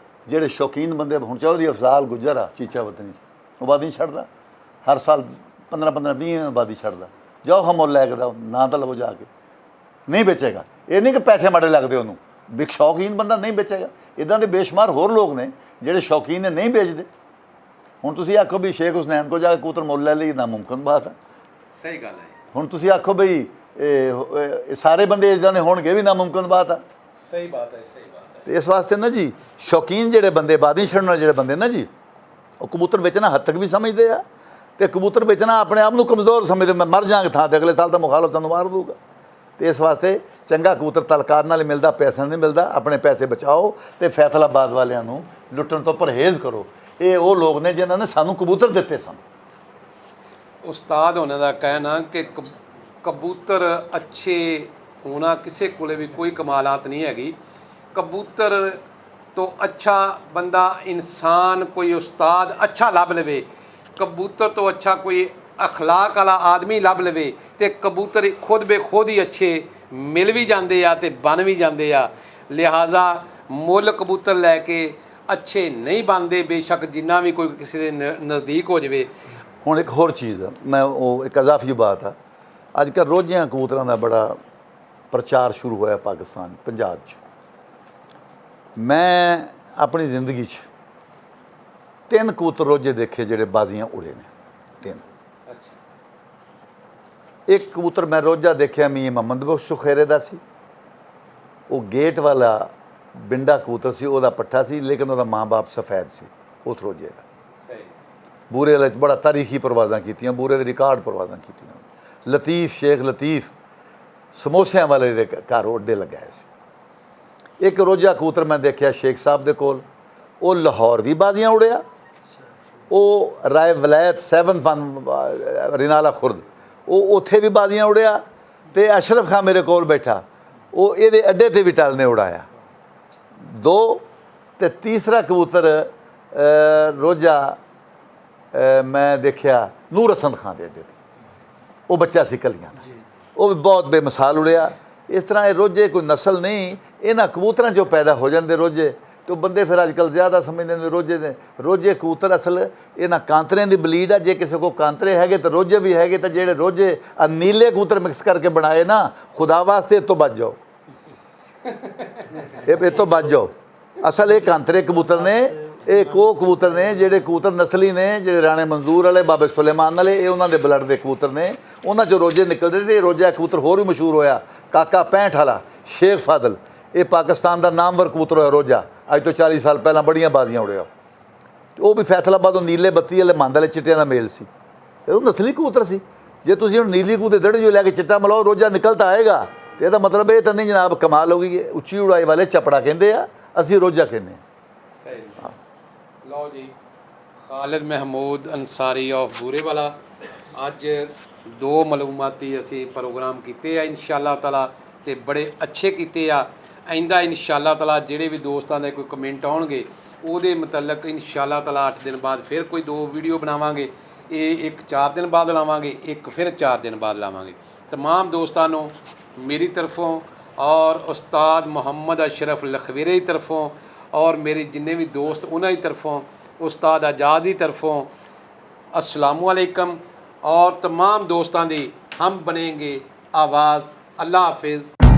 ਜਿਹੜੇ ਸ਼ੌਕੀਨ ਬੰਦੇ, ਹੁਣ ਚੌਧਰੀ ਅਫਜ਼ਾਲ ਗੁੱਜਰ ਆ ਚੀਚਾ ਵਤਨੀ 'ਚ, ਉਹ ਬਾਦੀ ਨਹੀਂ ਛੱਡਦਾ, ਹਰ ਸਾਲ 15 20 ਬਾਦੀ ਛੱਡਦਾ। ਜਾਓ ਹਮੁੱਲ ਲੈ ਕੇ ਦਾ ਨਾ ਤਾਂ ਲਵੋ, ਜਾ ਕੇ ਨਹੀਂ ਵੇਚੇਗਾ। ਇਹ ਨਹੀਂ ਕਿ ਪੈਸੇ ਮਾੜੇ ਲੱਗਦੇ ਉਹਨੂੰ, ਵੀ ਸ਼ੌਕੀਨ ਬੰਦਾ ਨਹੀਂ ਵੇਚੇਗਾ। ਇੱਦਾਂ ਦੇ ਬੇਸ਼ੁਮਾਰ ਹੋਰ ਲੋਕ ਨੇ ਜਿਹੜੇ ਸ਼ੌਕੀਨ ਨੇ, ਨਹੀਂ ਵੇਚਦੇ। ਹੁਣ ਤੁਸੀਂ ਆਖੋ ਵੀ ਸ਼ੇਖ ਹੁਸਨੈਨ ਕੋ ਜਾ ਕੇ ਕਬੂਤਰ ਮੁੱਲ ਲੈ ਲਈ, ਨਾਮੁਮਕਿਨ ਬਾਤ ਹੈ। ਸਹੀ ਗੱਲ ਹੈ। ਹੁਣ ਤੁਸੀਂ ਆਖੋ ਬਈ ਇਹ ਸਾਰੇ ਬੰਦੇ ਇਸ ਜਾਣੇ ਹੋਣਗੇ, ਵੀ ਨਾਮੁਮਕਿਨ ਬਾਤ ਆ। ਸਹੀ ਬਾਤ ਹੈ, ਸਹੀ ਬਾਤ ਹੈ। ਤੇ ਇਸ ਵਾਸਤੇ ਨਾ ਜੀ, ਸ਼ੌਕੀਨ ਜਿਹੜੇ ਬੰਦੇ, ਬਾਦੀ ਛੱਡਣ ਵਾਲੇ ਜਿਹੜੇ ਬੰਦੇ ਨਾ ਜੀ, ਉਹ ਕਬੂਤਰ ਵੇਚਣਾ ਹੱਦ ਤੱਕ ਵੀ ਸਮਝਦੇ ਆ, ਤੇ ਕਬੂਤਰ ਵੇਚਣਾ ਆਪਣੇ ਆਪ ਨੂੰ ਕਮਜ਼ੋਰ ਸਮਝਦੇ। ਮੈਂ ਮਰ ਜਾਵਾਂਗਾ ਥਾਂ ਤੇ, ਅਗਲੇ ਸਾਲ ਤਾਂ ਮੁਖਾਲਫ ਤੁਹਾਨੂੰ ਮਾਰ ਦੂਗਾ। ਤੇ ਇਸ ਵਾਸਤੇ ਚੰਗਾ ਕਬੂਤਰ ਤਲਕਾਰ ਨਾਲ ਹੀ ਮਿਲਦਾ, ਪੈਸਾ ਨਹੀਂ ਮਿਲਦਾ। ਆਪਣੇ ਪੈਸੇ ਬਚਾਓ ਤੇ ਫੈਸਲਾਬਾਦ ਵਾਲਿਆਂ ਨੂੰ ਲੁੱਟਣ ਤੋਂ ਪਰਹੇਜ਼ ਕਰੋ। ਇਹ ਉਹ ਲੋਕ ਨੇ ਜਿਨ੍ਹਾਂ ਨੇ ਸਾਨੂੰ ਕਬੂਤਰ ਦਿੱਤੇ ਸਨ। ਉਸਤਾਦ ਹੋਣੇ ਦਾ ਕਹਿਣਾ ਕਿ ਕਬੂਤਰ ਅੱਛੇ ਹੋਣਾ ਕਿਸੇ ਕੋਲੇ ਵੀ ਕੋਈ ਕਮਾਲਾਤ ਨਹੀਂ ਹੈਗੀ। ਕਬੂਤਰ तो अच्छा बंदा इंसान कोई उस्ताद अच्छा लभ लवे, कबूतर तो अच्छा कोई अखलाक वाला आदमी लभ लवे तो कबूतर खुद बेखुद ही अच्छे मिल भी जाते आ ते बन भी जाते आ। लिहाजा मुल कबूतर लैके अच्छे नहीं बनते, बेशक जिन्ना भी कोई किसी के नज़दीक हो जाए। ਹੁਣ ਇੱਕ ਹੋਰ ਚੀਜ਼ ਆ, ਮੈਂ ਉਹ ਇੱਕ ਇਜ਼ਾਫੀ ਬਾਤ ਆ, ਅੱਜ ਕੱਲ੍ਹ ਰੋਜ਼ਿਆਂ ਕਬੂਤਰਾਂ ਦਾ ਬੜਾ ਪ੍ਰਚਾਰ ਸ਼ੁਰੂ ਹੋਇਆ ਪਾਕਿਸਤਾਨ ਪੰਜਾਬ 'ਚ। ਮੈਂ ਆਪਣੀ ਜ਼ਿੰਦਗੀ 'ਚ 3 ਕਬੂਤਰ ਰੋਜ਼ੇ ਦੇਖੇ ਜਿਹੜੇ ਬਾਜ਼ੀਆਂ ਉੜੇ ਨੇ, 3। ਇੱਕ ਕਬੂਤਰ ਮੈਂ ਰੋਜ਼ਾ ਦੇਖਿਆ ਮੀਆਂ ਮੁਹੰਮਦ ਬਖਸ਼ ਸੁਖੇਰੇ ਦਾ ਸੀ, ਉਹ ਗੇਟ ਵਾਲਾ ਬਿੰਡਾ ਕਬੂਤਰ ਸੀ, ਉਹਦਾ ਪੱਠਾ ਸੀ, ਲੇਕਿਨ ਉਹਦਾ ਮਾਂ-ਬਾਪ ਸਫੈਦ ਸੀ ਉਸ ਰੋਜ਼ੇ ਦਾ। ਬੂਰੇ ਵਾਲੇ 'ਚ ਬੜਾ ਤਾਰੀਖੀ ਪਰਵਾਜ਼ਾਂ ਕੀਤੀਆਂ, ਬੂਰੇ ਦੇ ਰਿਕਾਰਡ ਪਰਵਾਜ਼ਾਂ ਕੀਤੀਆਂ। ਲਤੀਫ ਸ਼ੇਖ ਲਤੀਫ ਸਮੋਸਿਆਂ ਵਾਲੇ ਦੇ ਘਰ ਉੱਡੇ ਲਗਾਏ ਸੀ। ਇੱਕ ਰੋਜ਼ਾ ਕਬੂਤਰ ਮੈਂ ਦੇਖਿਆ ਸ਼ੇਖ ਸਾਹਿਬ ਦੇ ਕੋਲ, ਉਹ ਲਾਹੌਰ ਵੀ ਬਾਜ਼ੀਆਂ ਉੜਿਆ, ਉਹ ਰਾਏ ਵਲਾਇਤ 7 ਫਨ ਰਿਨਾਲਾ ਖੁਰਦ ਉਹ ਉੱਥੇ ਵੀ ਬਾਜ਼ੀਆਂ ਉੜਿਆ, ਅਤੇ ਅਸ਼ਰਫ ਖਾਨ ਮੇਰੇ ਕੋਲ ਬੈਠਾ, ਉਹ ਇਹਦੇ ਅੱਡੇ 'ਤੇ ਵੀ ਟਲ ਨੇ ਉਡਾਇਆ 2। ਅਤੇ ਤੀਸਰਾ ਕਬੂਤਰ ਰੋਜ਼ਾ ਮੈਂ ਦੇਖਿਆ ਨੂਰ ਹਸਨ ਖਾਨ ਦੇ ਅੱਡੇ 'ਤੇ, ਉਹ ਬੱਚਾ ਸੀ ਕਲੀਆਂ ਦਾ, ਉਹ ਵੀ ਬਹੁਤ ਬੇਮਿਸਾਲ ਉੜਿਆ। ਇਸ ਤਰ੍ਹਾਂ ਇਹ ਰੋਜ਼ੇ ਕੋਈ ਨਸਲ ਨਹੀਂ, ਇਹਨਾਂ ਕਬੂਤਰਾਂ 'ਚੋਂ ਪੈਦਾ ਹੋ ਜਾਂਦੇ ਰੋਜ਼ੇ। ਅਤੇ ਬੰਦੇ ਫਿਰ ਅੱਜ ਕੱਲ੍ਹ ਜ਼ਿਆਦਾ ਸਮਝਦੇ ਨੇ ਰੋਜ਼ੇ ਦੇ, ਰੋਜ਼ੇ ਕਬੂਤਰ ਅਸਲ ਇਹਨਾਂ ਕਾਂਤਰਿਆਂ ਦੀ ਬਲੀਡ ਆ। ਜੇ ਕਿਸੇ ਕੋਲ ਕਾਂਤਰੇ ਹੈਗੇ ਤਾਂ ਰੋਜ਼ੇ ਵੀ ਹੈਗੇ, ਤਾਂ ਜਿਹੜੇ ਰੋਜ਼ੇ ਨੀਲੇ ਕਬੂਤਰ ਮਿਕਸ ਕਰਕੇ ਬਣਾਏ ਨਾ, ਖੁਦਾ ਵਾਸਤੇ ਇਹ ਤੋਂ ਬਚ ਜਾਓ, ਇਹ ਤੋਂ ਬਚ ਜਾਓ। ਅਸਲ ਇਹ ਕਾਂਤਰੇ ਕਬੂਤਰ ਨੇ, ਇਹ ਉਹ ਕਬੂਤਰ ਨੇ ਜਿਹੜੇ ਕਬੂਤਰ ਨਸਲੀ ਨੇ, ਜਿਹੜੇ ਰਾਣੇ ਮੰਜ਼ੂਰ ਵਾਲੇ, ਬਾਬੇ ਸੁਲੇਮਾਨ ਵਾਲੇ, ਇਹ ਉਹਨਾਂ ਦੇ ਬਲੱਡ ਦੇ ਕਬੂਤਰ ਨੇ, ਉਹਨਾਂ 'ਚੋਂ ਰੋਜ਼ੇ ਨਿਕਲਦੇ। ਅਤੇ ਰੋਜ਼ਾ ਕਬੂਤਰ ਹੋਰ ਵੀ ਮਸ਼ਹੂਰ ਹੋਇਆ, ਕਾਕਾ 65 ਵਾਲਾ ਸ਼ੇਖ ਫਾਦਲ, ਇਹ ਪਾਕਿਸਤਾਨ ਦਾ ਨਾਮਵਰ ਕਬੂਤਰ ਹੋਇਆ ਰੋਜ਼ਾ। ਅੱਜ ਤੋਂ 40 ਸਾਲ ਪਹਿਲਾਂ ਬੜੀਆਂ ਬਾਜ਼ੀਆਂ ਉੜਿਆ, ਉਹ ਵੀ ਫੈਸਲਾਬਾਦ ਉਹ ਨੀਲੇ ਬੱਤੀ ਵਾਲੇ ਮੰਦ ਵਾਲੇ ਚਿੱਟਿਆਂ ਦਾ ਮੇਲ ਸੀ, ਉਹ ਨਸਲੀ ਕਬੂਤਰ ਸੀ। ਜੇ ਤੁਸੀਂ ਹੁਣ ਨੀਲੀ ਕਬੂਤਰ ਦੜੇ ਜੋ ਲੈ ਕੇ ਚਿੱਟਾ ਮਿਲਾਓ, ਰੋਜ਼ਾ ਨਿਕਲ ਤਾਂ ਆਏਗਾ। ਅਤੇ ਇਹਦਾ ਮਤਲਬ ਇਹ ਤਾਂ ਨਹੀਂ ਜਨਾਬ ਕਮਾਲ ਹੋ ਗਈ ਹੈ। ਉੱਚੀ ਉਡਾਈ ਵਾਲੇ ਚਪੜਾ ਕਹਿੰਦੇ ਆ, ਅਸੀਂ ਰੋਜ਼ਾ ਕਹਿੰਦੇ ਹਾਂ। ਸਹੀ। ਲਓ ਜੀ, ਖਾਲਿਦ ਮਹਿਮੂਦ ਅੰਸਾਰੀ ਆਫ ਬੂਰੇਵਾਲਾ, ਅੱਜ 2 ਮਾਲੂਮਾਤੀ ਅਸੀਂ ਪ੍ਰੋਗਰਾਮ ਕੀਤੇ ਆ ਇਨਸ਼ਾਅੱਲਾ ਤਾਲਾ, ਅਤੇ ਬੜੇ ਅੱਛੇ ਕੀਤੇ ਆ। ਆਇੰਦਾ ਇਨਸ਼ਾਅੱਲਾ ਤਾਲਾ ਜਿਹੜੇ ਵੀ ਦੋਸਤਾਂ ਦੇ ਕੋਈ ਕਮੈਂਟ ਆਉਣਗੇ ਉਹਦੇ ਮੁਤਲਕ ਇਨਸ਼ਾਅੱਲਾ ਤਾਲਾ 8 ਦਿਨ ਬਾਅਦ ਫਿਰ ਕੋਈ 2 ਵੀਡੀਓ ਬਣਾਵਾਂਗੇ। ਇਹ ਇੱਕ 4 ਦਿਨ ਬਾਅਦ ਲਾਵਾਂਗੇ, ਇੱਕ ਫਿਰ 4 ਦਿਨ ਬਾਅਦ ਲਾਵਾਂਗੇ। तमाम दोस्तों मेरी तरफ़ों और उस्ताद मोहम्मद अशरफ लखवीरे की तरफ़ों और मेरे जिन्ने भी दोस्त उन्होंने की तरफ़ों, उस्ताद आज़ाद की तरफ़ों अस्सलामुअलैकुम। और तमाम दोस्तों की हम बनेंगे आवाज़। अल्लाह हाफिज़।